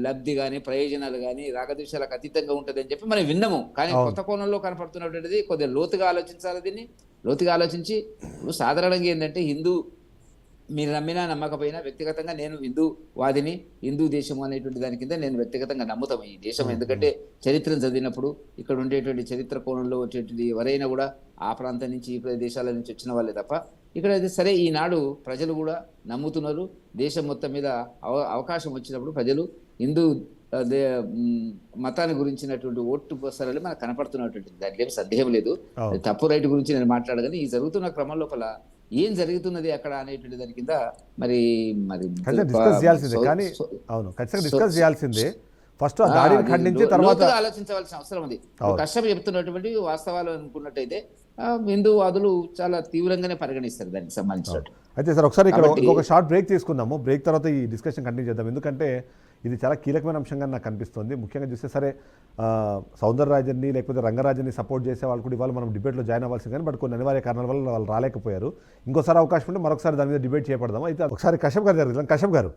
లబ్ధి కానీ ప్రయోజనాలు కానీ రాగద్వేషాలకు అతీతంగా ఉంటుంది అని చెప్పి మనం విన్నాము. కానీ కొత్త కోణంలో కనపడుతున్నటువంటిది కొద్దిగా లోతుగా ఆలోచించాలి, దీన్ని లోతుగా ఆలోచించి, ఇప్పుడు సాధారణంగా ఏంటంటే మీరు నమ్మినా నమ్మకపోయినా వ్యక్తిగతంగా నేను హిందూవాదిని, హిందూ దేశం అనేటువంటి దాని కింద నేను వ్యక్తిగతంగా నమ్ముతాం ఈ దేశం. ఎందుకంటే చరిత్రను చదివినప్పుడు ఇక్కడ ఉండేటువంటి చరిత్ర కోణంలో వచ్చేటువంటి ఎవరైనా కూడా ఆ ప్రాంతం నుంచి ఈ దేశాల నుంచి వచ్చిన వాళ్ళే తప్ప ఇక్కడ అయితే సరే ఈనాడు ప్రజలు కూడా నమ్ముతున్నారు. దేశం మొత్తం మీద అవకాశం వచ్చినప్పుడు ప్రజలు హిందూ మతాన్ని గురించినటువంటి ఓటు పోస్తారని మనకు కనపడుతున్నటువంటి దాంట్లో ఏమి సందేహం లేదు. తప్పు రైట్ గురించి నేను మాట్లాడగానే ఈ జరుగుతున్న క్రమం లోపల ఏం జరుగుతున్నది అక్కడ అనేటువంటి దాని కింద మరి డిస్కస్ చేయాల్సిందే. కానీ అవును, ఖచ్చితంగా డిస్కస్ చేయాల్సిందే. ఫస్ట్ దాడిని ఖండించి తర్వాత ఆలోచించవలసిన అవసరం ఉంది. కష్టం చెప్తున్నటువంటి వాస్తవాలు అనుకున్నట్టయితే హిందూవాదులు చాలా తీవ్రంగానే పరిగణిస్తారు దానికి సంబంధించినట్టు. అయితే సార్ ఒకసారి ఇక్కడ ఒక షార్ట్ బ్రేక్ తీసుకుందాము. బ్రేక్ తర్వాత ఈ డిస్కషన్ కంటిన్యూ చేద్దాం. ఎందుకంటే ఇది చాలా కీలకమైన అంశంగా నాకు కనిపిస్తుంది. ముఖ్యంగా చూస్తే సరే సౌందరరాజన్ని లేకపోతే రంగరాజన్ని సపోర్ట్ చేసే వాళ్ళు కూడా ఇవాళ మనం డిబేట్లో జాయిన్ అవ్వాల్సింది, కానీ బట్ కొన్ని అనివార్య కారణాల వల్ల వాళ్ళు రాలేకపోయారు. ఇంకోసారి అవకాశం ఉంటే మరొకసారి దాని మీద డిబేట్ చేపడదాం. అయితే ఒకసారి కశ్యప్ గారు జరుగుతుంది. కశ్యప్ గారు,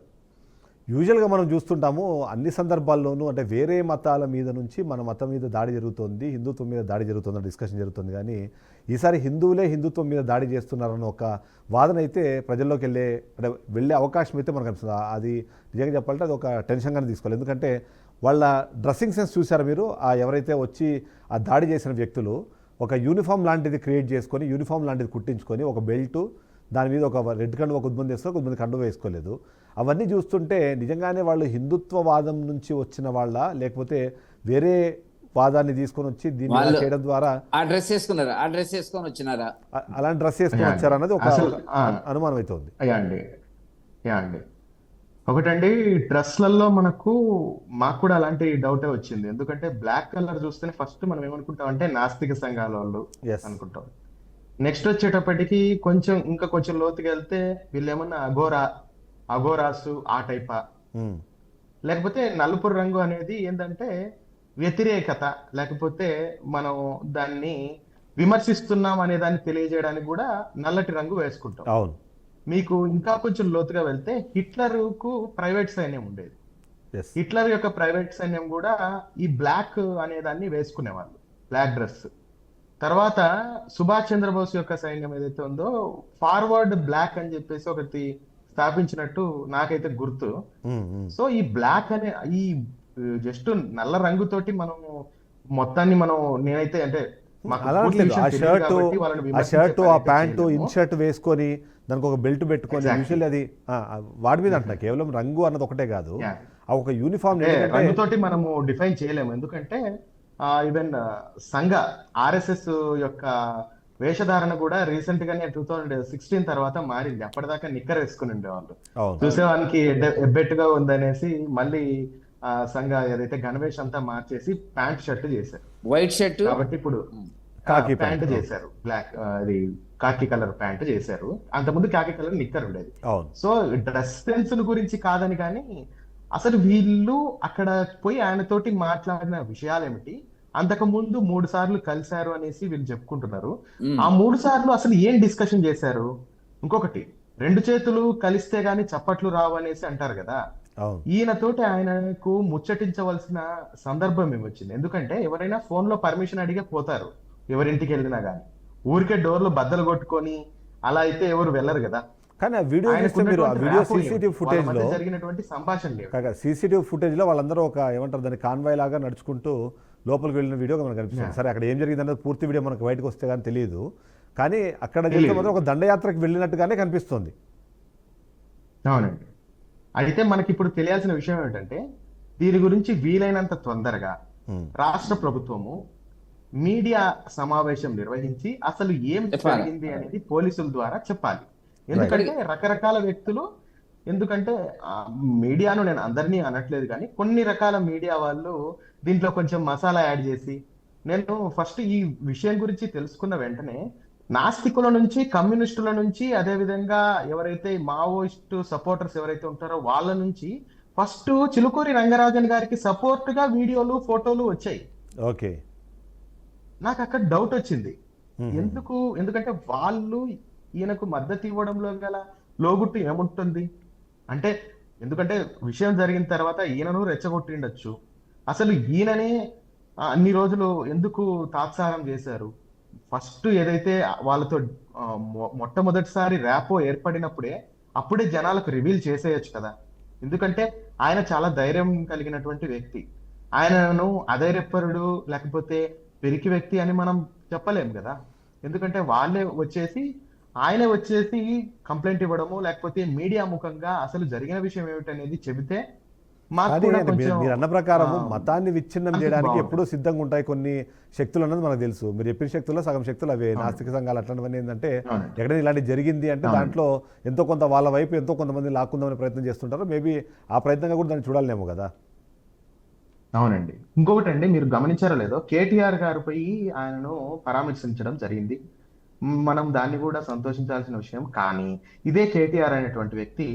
యూజువల్గా మనం చూస్తుంటాము అన్ని సందర్భాల్లోనూ అంటే వేరే మతాల మీద నుంచి మన మతం మీద దాడి జరుగుతుంది, హిందుత్వం మీద దాడి జరుగుతుందని డిస్కషన్ జరుగుతుంది. కానీ ఈసారి హిందువులే హిందుత్వం మీద దాడి చేస్తున్నారన్న ఒక వాదన అయితే ప్రజల్లోకి వెళ్ళే అవకాశం అయితే మనకు అనిపిస్తుంది. అది నిజంగా చెప్పాలంటే అది ఒక టెన్షన్గానే తీసుకోవాలి. ఎందుకంటే వాళ్ళ డ్రెస్సింగ్ సెన్స్ చూసారా మీరు? ఎవరైతే వచ్చి ఆ దాడి చేసిన వ్యక్తులు ఒక యూనిఫామ్ లాంటిది క్రియేట్ చేసుకొని, యూనిఫామ్ లాంటిది కుట్టించుకొని, ఒక బెల్టు దాని మీద ఒక రెడ్ కండువ కొంతమంది వేస్తారు, కొంతమంది కండువ వేసుకోలేదు. అవన్నీ చూస్తుంటే నిజంగానే వాళ్ళు హిందుత్వవాదం నుంచి వచ్చిన వాళ్ళ, లేకపోతే వేరే వాదాన్ని తీసుకొని వచ్చి దీన్ని చేయడం ద్వారా ఆ డ్రెస్ వేసుకొని వచ్చినారా, అలాంటి డ్రెస్ వేసుకొని వచ్చారా అన్నది ఒక అనుమానం అయితే ఉంది. అండి ఒకటండి, డ్రెస్లలో మాకు కూడా అలాంటి డౌటే వచ్చింది. ఎందుకంటే బ్లాక్ కలర్ చూస్తేనే ఫస్ట్ మనం ఏమనుకుంటాం అంటే నాస్తిక సంఘాల వాళ్ళు అనుకుంటాం. నెక్స్ట్ వచ్చేటప్పటికి ఇంకా కొంచెం లోతుకి వెళ్తే వీళ్ళు ఏమన్నా అఘోరాసు ఆ టైపా, లేకపోతే నలుపు రంగు అనేది ఏంటంటే వ్యతిరేకత, లేకపోతే మనం దాన్ని విమర్శిస్తున్నాం అనే దాన్ని తెలియజేయడానికి కూడా నల్లటి రంగు వేసుకుంటాం. అవును, మీకు ఇంకా కొంచెం లోతుగా వెళ్తే హిట్లర్కు ప్రైవేట్ సైన్యం ఉండేది. హిట్లర్ యొక్క ప్రైవేట్ సైన్యం కూడా ఈ బ్లాక్ అనే దాన్ని వేసుకునేవాళ్ళు, బ్లాక్ డ్రెస్. తర్వాత సుభాష్ చంద్రబోస్ యొక్క సైన్యం ఏదైతే ఉందో ఫార్వర్డ్ బ్లాక్ అని చెప్పేసి ఒకటి స్థాపించినట్టు నాకైతే గుర్తు. సో ఈ బ్లాక్ అనే ఈ జస్ట్ నల్ల రంగుతోటి మనం మొత్తాన్ని నేనైతే అంటే ఆ షర్టు ఆ ప్యాంటు ఇన్షర్ట్ వేసుకొని దానికి ఒక బెల్ట్ పెట్టుకొని యూజువల్లీ అది వాడి మీద అంటున్నా. కేవలం రంగు అన్నది ఒకటే కాదు, ఆ ఒక యూనిఫామ్ రంగుతోటి మనము డిఫైన్ చేయలేము. ఎందుకంటే ఈవెన్ సంఘ ఆర్ఎస్ఎస్ యొక్క వేషధారణ కూడా రీసెంట్ గానే 2016 తర్వాత మారింది. అప్పటిదాకా నిక్కర్ వేసుకుని ఉండేవాళ్ళు, చూసేవానికి ఎబ్బెట్టుగా ఉందనేసి మళ్ళీ సంఘ ఏదైతే గణవేష్ అంతా మార్చేసి ప్యాంట్ షర్ట్ చేశారు, వైట్ షర్ట్. కాబట్టి ఇప్పుడు ప్యాంట్ చేశారు, బ్లాక్ అది కాకి కలర్ ప్యాంట్ చేశారు. అంతకుముందు కాకి కలర్ నిక్కర్ ఉండేది. సో డ్రెస్ సెన్స్ గురించి కాదని, కానీ అసలు వీళ్ళు అక్కడ పోయి ఆయనతోటి మాట్లాడిన విషయాలు ఏమిటి, అంతకు ముందు 3 సార్లు కలిశారు అనేసి వీళ్ళు చెప్పుకుంటున్నారు. ఆ 3 సార్లు అసలు ఏం డిస్కషన్ చేశారు? ఇంకొకటి, 2 చేతులు కలిస్తే గానీ చప్పట్లు రావు అనేసి అంటారు కదా. ఈయనతోటి ఆయనకు ముచ్చటించవలసిన సందర్భం ఏమొచ్చింది? ఎందుకంటే ఎవరైనా ఫోన్ లో పర్మిషన్ అడిగే పోతారు ఎవరింటికి వెళ్ళినా గానీ, ఊరికే డోర్లు బద్దలు కొట్టుకొని అలా అయితే ఎవరు వెళ్ళరు కదా. కానీ ఆ వీడియో సీసీటీవీ ఫుటేజ్ లో జరిగినటువంటి సంభాషణ సీసీటీవీ ఫుటేజ్ లో వాళ్ళందరూ ఒక ఏమంటారు దాన్ని కాన్వాయ్ లాగా నడుచుకుంటూ లోపలికి వెళ్ళిన వీడియో మనకు కనిపిస్తుంది. సరే అక్కడ ఏం జరిగింది అన్నది పూర్తి వీడియో మనకు బయటకు వస్తే కానీ తెలియదు, కానీ అక్కడ జరిగితే మాత్రం ఒక దండయాత్రకు వెళ్ళినట్టుగానే కనిపిస్తుంది. అవునండి. అయితే మనకి ఇప్పుడు తెలియాల్సిన విషయం ఏంటంటే దీని గురించి వీలైనంత తొందరగా రాష్ట్ర ప్రభుత్వము మీడియా సమావేశం నిర్వహించి అసలు ఏం జరిగింది అనేది పోలీసుల ద్వారా చెప్పాలి. ఎందుకంటే రకరకాల వ్యక్తులు, ఎందుకంటే మీడియాను నేను అందరినీ అనట్లేదు, కానీ కొన్ని రకాల మీడియా వాళ్ళు దీంట్లో కొంచెం మసాలా యాడ్ చేసి, నేను ఫస్ట్ ఈ విషయం గురించి తెలుసుకున్న వెంటనే నాస్తికుల నుంచి, కమ్యూనిస్టుల నుంచి, అదే విధంగా ఎవరైతే మావోయిస్టు సపోర్టర్స్ ఎవరైతే ఉంటారో వాళ్ళ నుంచి ఫస్ట్ చిలుకూరి రంగరాజన్ గారికి సపోర్ట్ గా వీడియోలు, ఫోటోలు వచ్చాయి. ఓకే, నాకు అక్కడ డౌట్ వచ్చింది. ఎందుకంటే వాళ్ళు ఈయనకు మద్దతు ఇవ్వడంలో గల లోగుట్టు ఏముంటుంది అంటే, ఎందుకంటే విషయం జరిగిన తర్వాత ఈయనను రెచ్చగొట్టిండొచ్చు. అసలు ఈయననే అన్ని రోజులు ఎందుకు తాత్సారం చేశారు? ఫస్ట్ ఏదైతే వాళ్ళతో మొట్టమొదటిసారి ర్యాపో ఏర్పడినప్పుడే అప్పుడే జనాలకు రివీల్ చేసేయచ్చు కదా. ఎందుకంటే ఆయన చాలా ధైర్యం కలిగినటువంటి వ్యక్తి. ఆయనను అధైర్యపరుడు లేకపోతే పెరికి వ్యక్తి అని మనం చెప్పలేం కదా. ఎందుకంటే ఆయనే వచ్చేసి కంప్లైంట్ ఇవ్వడము లేకపోతే మీడియా ముఖంగా అసలు జరిగిన విషయం ఏమిటనేది చెబితే మాకు కానీ కూడా అంటే మీరు కొంచెం మీరు అన్న ప్రకారము మతాన్ని విచ్ఛిన్నం అనిపిస్తుంది, చేయడానికి బాగుంది. ఎప్పుడూ సిద్ధంగా ఉంటాయి కొన్ని శక్తులు అన్నది మనకు తెలుసు. మీరు చెప్పిన శక్తుల్లో సగం శక్తులు అవే నాస్తిక సంఘాలు అట్లాంటివన్నీ ఏంటంటే అవునండి. ఎక్కడైనా ఇలాంటి జరిగింది అంటే అవునండి. దాంట్లో ఎంతో కొంత వాళ్ళ వైపు ఎంతో కొంతమంది లాక్కుందామని ప్రయత్నం చేస్తుంటారు. మేబీ ఆ ప్రయత్నంగా కూడా దాన్ని చూడాలేమో కదా. అవునండి. ఇంకొకటి అండి, మీరు గమనించారో లేదో, కేటీఆర్ గారు పోయి ఆయనను పరామర్శించడం జరిగింది. మనం దాన్ని కూడా సంతోషించాల్సిన విషయం. కానీ ఇదే కేటీఆర్ అనేటువంటి వ్యక్తి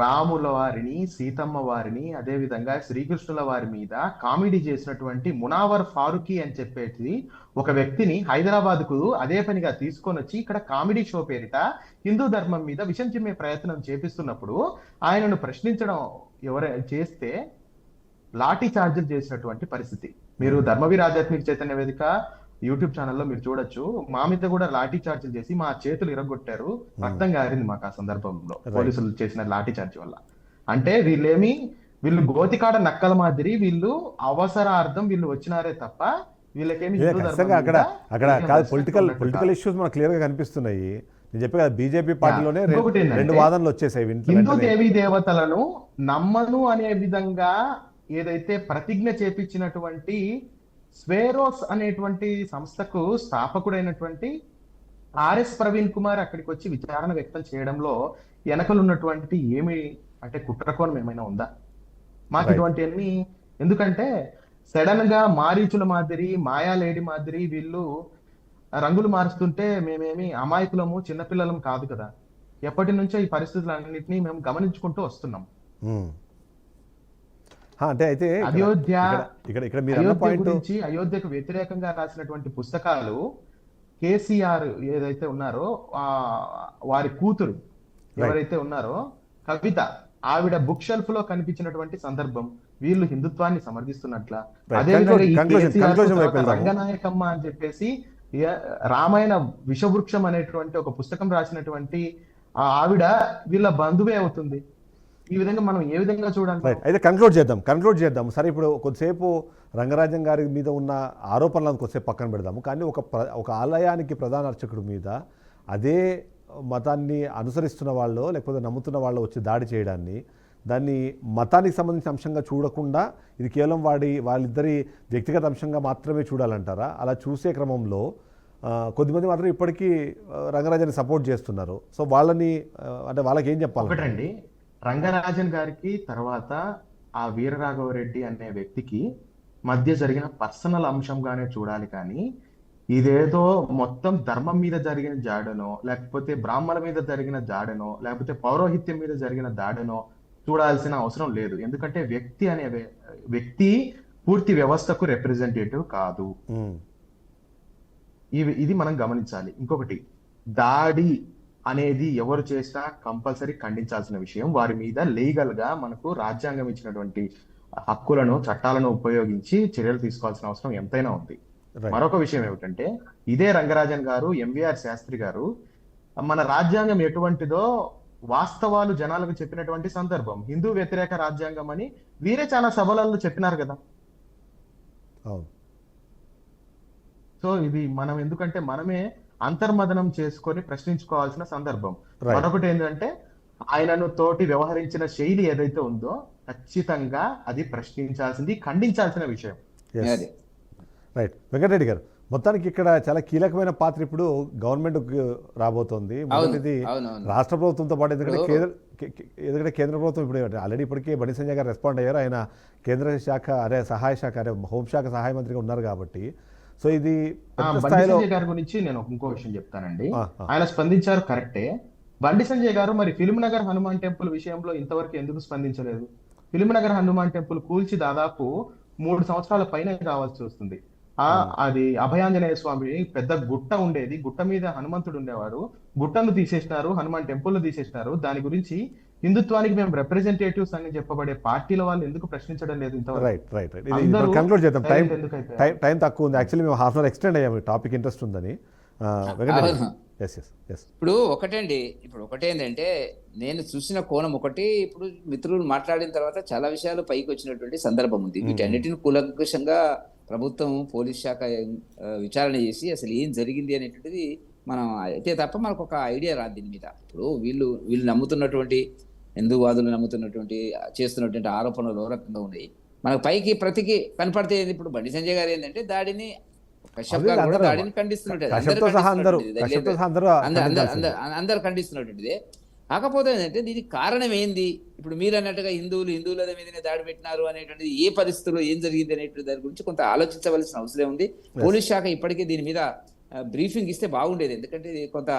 రాముల వారిని, సీతమ్మ వారిని, అదే విధంగా శ్రీకృష్ణుల వారి మీద కామెడీ చేసినటువంటి మునావర్ ఫారూఖీ అని చెప్పేసి ఒక వ్యక్తిని హైదరాబాద్ కు అదే పనిగా తీసుకొని వచ్చి ఇక్కడ కామెడీ షో పేరిట హిందూ ధర్మం మీద విషం చిమ్మే ప్రయత్నం చేపిస్తున్నప్పుడు ఆయనను ప్రశ్నించడం చేస్తే లాఠీ చార్జీలు చేసినటువంటి పరిస్థితి. మీరు ధర్మవీర ఆధ్యాత్మిక చైతన్య వేదిక యూట్యూబ్ ఛానల్లో మీరు చూడొచ్చు. మా మీద కూడా లాఠీ చార్జీలు చేసి మా చేతులు ఇరగొట్టారు, రక్తం గారింది మాకు ఆ సందర్భంలో పోలీసులు చేసిన లాఠీ చార్జీ వల్ల. అంటే వీళ్ళు గోతికాడ నక్కల మాదిరి, వీళ్ళు అవసరార్థం వీళ్ళు వచ్చినారే తప్ప వీళ్ళకేమి హిందూ ధర్మం ఖచ్చితంగా అక్కడ మీద అక్కడ ఏమీ కాదు, respect పొలిటికల్ ఉన్నట్టు పొలిటికల్ కాదు. ఇష్యూస్ మనకు క్లియర్ గా కనిపిస్తున్నాయి. నేను చెప్పే కదా, బీజేపీ పార్టీలోనే ఇంకొకటి ఏంటంటే, రెండు వాదనలు వచ్చేసాయి హిందూ వెంటనే. దేవీ దేవతలను నమ్మను అనే విధంగా ఏదైతే ప్రతిజ్ఞ చేపించినటువంటి స్వేరోస్ అనేటువంటి సంస్థకు స్థాపకుడైనటువంటి ఆర్ఎస్ ప్రవీణ్ కుమార్ అక్కడికి వచ్చి విచారణ వ్యక్తం చేయడంలో వెనకలున్నటువంటి అంటే కుట్రకోణం ఏమైనా ఉందా? మాకు Right. ఇటువంటివన్నీ ఎందుకంటే సడన్ గా మారీచుల మాదిరి, మాయా లేడి మాదిరి వీళ్ళు రంగులు మారుస్తుంటే మేమేమి అమాయకులము చిన్నపిల్లలం కాదు కదా. ఎప్పటి నుంచో ఈ పరిస్థితులన్నింటినీ మేము గమనించుకుంటూ వస్తున్నాం. ఉమ్. అంటే అయితే అయోధ్య ఇక్కడ మీరు అన్న పాయింట్ గురించి, అయోధ్యకు వ్యతిరేకంగా రాసినటువంటి పుస్తకాలు కేసీఆర్ ఏదైతే ఉన్నారో వారి కూతురు ఎవరైతే ఉన్నారో కవిత, ఆవిడ బుక్ షెల్ఫ్ లో కనిపించినటువంటి సందర్భం వీళ్ళు హిందుత్వాన్ని సమర్థిస్తున్నట్ల. Right. అదేవిధంగా ఈ Conclusion కేసీఆర్ వైపు తర్వాత వెళ్దాము. రంగనాయకమ్మ అని చెప్పేసి రామాయణ విషవృక్షం అనేటువంటి ఒక పుస్తకం రాసినటువంటి ఆవిడ వీళ్ళ బంధువే అవుతుంది. ఈ విధంగా మనం ఏ విధంగా చూడాలి? రైట్, అయితే కంక్లూడ్ చేద్దాం. సరే, ఇప్పుడు కొద్దిసేపు రంగరాజన్ గారి మీద ఉన్న ఆరోపణలను కొద్దిసేపు పక్కన పెడదాము. కానీ ఒక ఆలయానికి ప్రధాన అర్చకుడి మీద అదే మతాన్ని అనుసరిస్తున్న వాళ్ళు లేకపోతే నమ్ముతున్న వాళ్ళు వచ్చి దాడి చేయడాన్ని, దాన్ని మతానికి సంబంధించిన అంశంగా చూడకుండా ఇది కేవలం వాళ్ళిద్దరి వ్యక్తిగత అంశంగా మాత్రమే చూడాలంటారా? అలా చూసే క్రమంలో కొద్దిమంది మాత్రం ఇప్పటికీ రంగరాజన్ని సపోర్ట్ చేస్తున్నారు. సో వాళ్ళకి ఏం చెప్పాలి? ఒకటండి, రంగరాజన్ గారికి తర్వాత ఆ వీరరాఘవరెడ్డి అనే వ్యక్తికి మధ్య జరిగిన పర్సనల్ అంశంగానే చూడాలి. కానీ ఇదేదో మొత్తం ధర్మం మీద జరిగిన జాడనో లేకపోతే బ్రాహ్మణ మీద జరిగిన జాడనో లేకపోతే పౌరోహిత్యం మీద జరిగిన దాడనో చూడాల్సిన అవసరం లేదు. ఎందుకంటే వ్యక్తి పూర్తి వ్యవస్థకు రిప్రజెంటేటివ్ కాదు. ఇది మనం గమనించాలి. ఇంకొకటి, దాడి అనేది ఎవరు చేసినా కంపల్సరీ ఖండించాల్సిన విషయం. వారి మీద లీగల్ గా మనకు రాజ్యాంగం ఇచ్చినటువంటి హక్కులను, చట్టాలను ఉపయోగించి చర్యలు తీసుకోవాల్సిన అవసరం ఎంతైనా ఉంది. మరొక విషయం ఏమిటంటే, ఇదే రంగరాజన్ గారు, ఎంవిఆర్ శాస్త్రి గారు మన రాజ్యాంగం ఎటువంటిదో వాస్తవాలు జనాలకు చెప్పినటువంటి సందర్భం. హిందూ వ్యతిరేక రాజ్యాంగం అని వీరే చాలా సభలలో చెప్పినారు కదా. సో ఇది మనం ఎందుకంటే మనమే అంతర్మదనం చేసుకొని ప్రశ్నించుకోవాల్సిన సందర్భం. మరొకటి ఏంటంటే, ఆయనను తోటి వ్యవహరించిన శైలి ఏదైతే ఉందో ఖచ్చితంగా అది ప్రశ్నించాల్సింది, ఖండించాల్సిన విషయం. రైట్, వెంకటరెడ్డి గారు, మొత్తానికి ఇక్కడ చాలా కీలకమైన పాత్ర ఇప్పుడు గవర్నమెంట్ రాబోతోంది. మొదటిది రాష్ట్ర ప్రభుత్వంతో పాటు, ఎందుకంటే కేంద్ర ప్రభుత్వం ఇప్పుడు ఆల్రెడీ ఇప్పటికే బండి సంజయ్ గారు రెస్పాండ్ అయ్యారు. ఆయన కేంద్ర శాఖ సహాయ శాఖ హోంశాఖ సహాయ మంత్రిగా ఉన్నారు కాబట్టి. సో ఇది బండి సంజయ్ గారి గురించి నేను ఇంకో విషయం చెప్తానండి. ఆయన స్పందించారు కరెక్టే. బండి సంజయ్ గారు మరి ఫిల్మ్ నగర్ హనుమాన్ టెంపుల్ విషయంలో ఇంతవరకు ఎందుకు స్పందించలేదు? ఫిల్మ్ నగర్ హనుమాన్ టెంపుల్ కూల్చి దాదాపు 3 సంవత్సరాల పైన కావాల్సి వస్తుంది. అది అభయాంజనేయ స్వామి పెద్ద గుట్ట ఉండేది, గుట్ట మీద హనుమంతుడు ఉండేవాడు. గుట్టను తీసేసినారు, హనుమాన్ టెంపుల్ తీసేసినారు. దాని గురించి హిందుత్వానికి మేము రిప్రజెంటేటివ్స్ అని చెప్పబడే పార్టీల వాళ్ళు ఎందుకు ప్రశ్నించడం లేదు ఇంతవరకు? రైట్ ఇది అందరూ కంక్లూడ్ చేద్దాం. టైం silent ఎందుకు అయిపోయారు? టైం తక్కువ ఉంది. యాక్చువల్లీ మేము హాఫ్ అన్ అవర్ ఎక్స్టెండ్ అయ్యాము టాపిక్ ఇంట్రెస్ట్ ఉందని. వెంకటరెడ్డి అవును. ఎస్ ఇప్పుడు ఒకటేంటంటే నేను చూసిన కోణం ఒకటి, ఇప్పుడు మిత్రులు మాట్లాడిన తర్వాత చాలా విషయాలు పైకి వచ్చినటువంటి సందర్భం ఉంది. వీటన్నిటిని కూలంకషంగా ప్రభుత్వం, పోలీస్ శాఖ విచారణ చేసి అసలు ఏం జరిగింది అనేటువంటిది మనం అయితే తప్ప మనకు ఒక ఐడియా రాదు దీని మీద. ఇప్పుడు వీళ్ళు నమ్ముతున్నటువంటి హిందూవాదులు నమ్ముతున్నటువంటి చేస్తున్నటువంటి ఆరోపణలు ఏ రకంగా ఉన్నాయి, మనకు పైకి ప్రతికి కనపడితే ఇప్పుడు బండి సంజయ్ గారు ఏంటంటే దాడిని కశ్యప్ గారు కూడా దాడిని ఖండిస్తున్నట్టు అందరూ ఖండిస్తున్నటువంటిదే. కాకపోతే ఏంటంటే దీనికి కారణం ఏంది, ఇప్పుడు మీరు అన్నట్టుగా హిందువుల మీదనే దాడి పెట్టినారు అనేటువంటిది ఏ పరిస్థితుల్లో ఏం జరిగింది అనేటువంటి దాని గురించి కొంత ఆలోచించవలసిన అవసరం ఉంది. పోలీస్ శాఖ ఇప్పటికే దీని మీద బ్రీఫింగ్ ఇస్తే బాగుండేది, ఎందుకంటే ఇది కొంత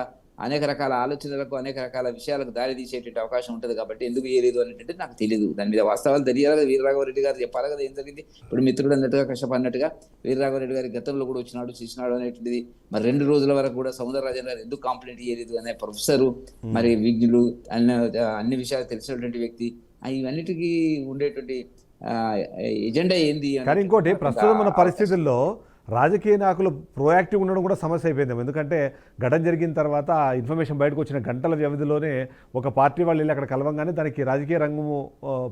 అనేక రకాల ఆలోచనలకు అనేక రకాల విషయాలకు దారి తీసేటువంటి అవకాశం ఉంటుంది. కాబట్టి ఎందుకు చేయలేదు అనేటువంటి నాకు తెలియదు. దాని మీద వాస్తవాలు తెలియాలి కదా, వీరరాఘవరెడ్డి గారు చెప్పాలి కదా ఏం జరిగింది. ఇప్పుడు మిత్రుడు అన్నట్టుగా కశ్యప్ అన్నట్టుగా వీరరాఘవరెడ్డి గారి గతంలో కూడా వచ్చినాడు చేసినాడు అనేటువంటిది, మరి 2 రోజుల వరకు కూడా సౌందరరాజన్ గారు ఎందుకు కంప్లైంట్ చేయలేదు అనే ప్రొఫెసరు, మరి విజ్ఞులు అన్ని విషయాలు తెలిసినటువంటి వ్యక్తి, ఇవన్నిటికీ ఉండేటువంటి ఎజెండా ఏంది. కానీ ఇంకోటి, ప్రస్తుతం మన పరిస్థితుల్లో రాజకీయ నాయకులు ప్రోయాక్టివ్ ఉండడం కూడా సమస్య అయిపోయింది. ఎందుకంటే ఘటన జరిగిన తర్వాత ఇన్ఫర్మేషన్ బయటకు వచ్చిన గంటల వ్యవధిలోనే ఒక పార్టీ వాళ్ళు వెళ్ళి అక్కడ కలవంగానే దానికి రాజకీయ రంగము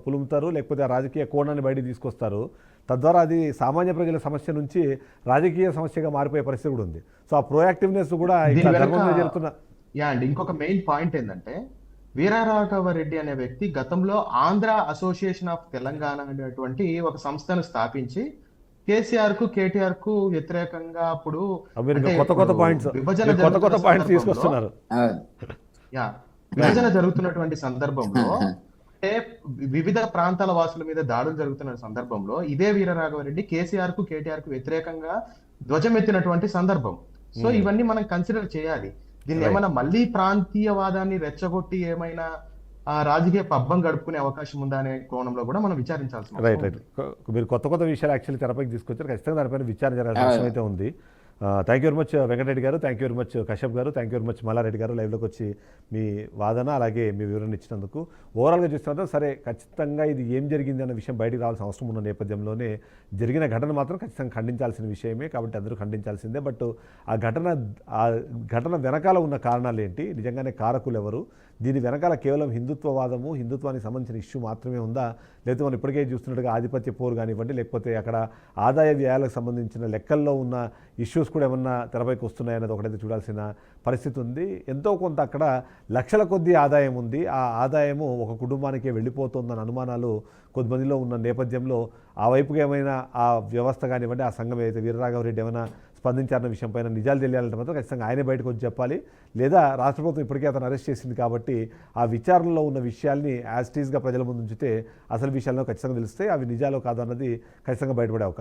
పులుముతారు, లేకపోతే ఆ రాజకీయ కోణాన్ని బయటకు తీసుకొస్తారు. తద్వారా అది సామాన్య ప్రజల సమస్య నుంచి రాజకీయ సమస్యగా మారిపోయే పరిస్థితి కూడా ఉంది. సో ఆ ప్రోయాక్టివ్నెస్ కూడా ఇట్లా ధర్మంలో జరుగుతున్న అండి. ఇంకొక మెయిన్ పాయింట్ ఏంటంటే, వీరరాఘవరెడ్డి అనే వ్యక్తి గతంలో ఆంధ్ర అసోసియేషన్ ఆఫ్ తెలంగాణ అనేటువంటి ఒక సంస్థను స్థాపించి కేసీఆర్ కు కేటీఆర్ కు వ్యతిరేకంగా అప్పుడు కొత్త పాయింట్స్ తీసుకొస్తున్నారు. విభజన జరుగుతున్నటువంటి సందర్భంలో, అంటే వివిధ ప్రాంతాల వాసుల మీద దాడులు జరుగుతున్న సందర్భంలో ఇదే వీరరాఘవరెడ్డి కేసీఆర్ కు కేటీఆర్ కు వ్యతిరేకంగా ధ్వజమెత్తినటువంటి సందర్భం. సో ఇవన్నీ మనం కన్సిడర్ చేయాలి. దీన్ని ఏమైనా మళ్ళీ ప్రాంతీయవాదాన్ని రెచ్చగొట్టి ఏమైనా రాజకీయ పబ్బం గడుపుకునే అవకాశం ఉందా అనే కోణంలో కూడా మనం విచారించాల్సిన రైట్. మీరు కొత్త విషయాలు యాక్చువల్లీ తెరపైకి తీసుకొచ్చారు. ఖచ్చితంగా దానిపైన విచారణ జరగాల్సిన అవసరం అయితే ఉంది. Thank you very much Venkatareddy గారు, thank you very much Kashyap గారు, thank you very much Mallareddy గారు లైవ్లోకి వచ్చి మీ వాదన అలాగే మీ వివరణ ఇచ్చినందుకు. ఓవరాల్గా చూస్తున్నంత సరే, ఖచ్చితంగా ఇది ఏం జరిగింది అన్న విషయం బయటికి రావాల్సిన అవసరం ఉన్న నేపథ్యంలోనే జరిగిన ఘటన మాత్రం ఖచ్చితంగా ఖండించాల్సిన విషయమే, కాబట్టి అందరూ ఖండించాల్సిందే. బట్ ఆ ఘటన వెనకాల ఉన్న కారణాలు ఏంటి, నిజంగానే కారకులు ఎవరు, దీని వెనకాల కేవలం హిందుత్వవాదము, హిందుత్వానికి సంబంధించిన ఇష్యూ మాత్రమే ఉందా, లేకపోతే మనం ఇప్పటికే చూస్తున్నట్టుగా ఆధిపత్య పోరు కానివ్వండి, లేకపోతే అక్కడ ఆదాయ వ్యయాలకు సంబంధించిన లెక్కల్లో ఉన్న ఇష్యూస్ కూడా ఏమన్నా తెరపైకి వస్తున్నాయన్నది ఒకటైతే చూడాల్సిన పరిస్థితి ఉంది. ఎంతో కొంత అక్కడ లక్షల కొద్దీ ఆదాయం ఉంది. ఆ ఆదాయము ఒక కుటుంబానికే వెళ్ళిపోతుందన్న అనుమానాలు కొంతమందిలో ఉన్న నేపథ్యంలో ఆ వైపుగా ఏమైనా ఆ వ్యవస్థ కానివ్వండి, ఆ సంఘం ఏదైతే వీరరాఘవరెడ్డి ఏమైనా స్పందించారన్న విషయం పైన నిజాలు తెలియాలంటే మాత్రం ఖచ్చితంగా ఆయనే బయటకు వచ్చి చెప్పాలి. లేదా రాష్ట్ర ప్రభుత్వం ఇప్పటికే అతను అరెస్ట్ చేసింది కాబట్టి ఆ విచారణలో ఉన్న విషయాల్ని యాజ్ టీజ్గా ప్రజల ముందు ఉంచితే అసలు విషయాల్లో ఖచ్చితంగా తెలుస్తాయి. అవి నిజాలో కాదు అన్నది ఖచ్చితంగా బయటపడే అవకాశం.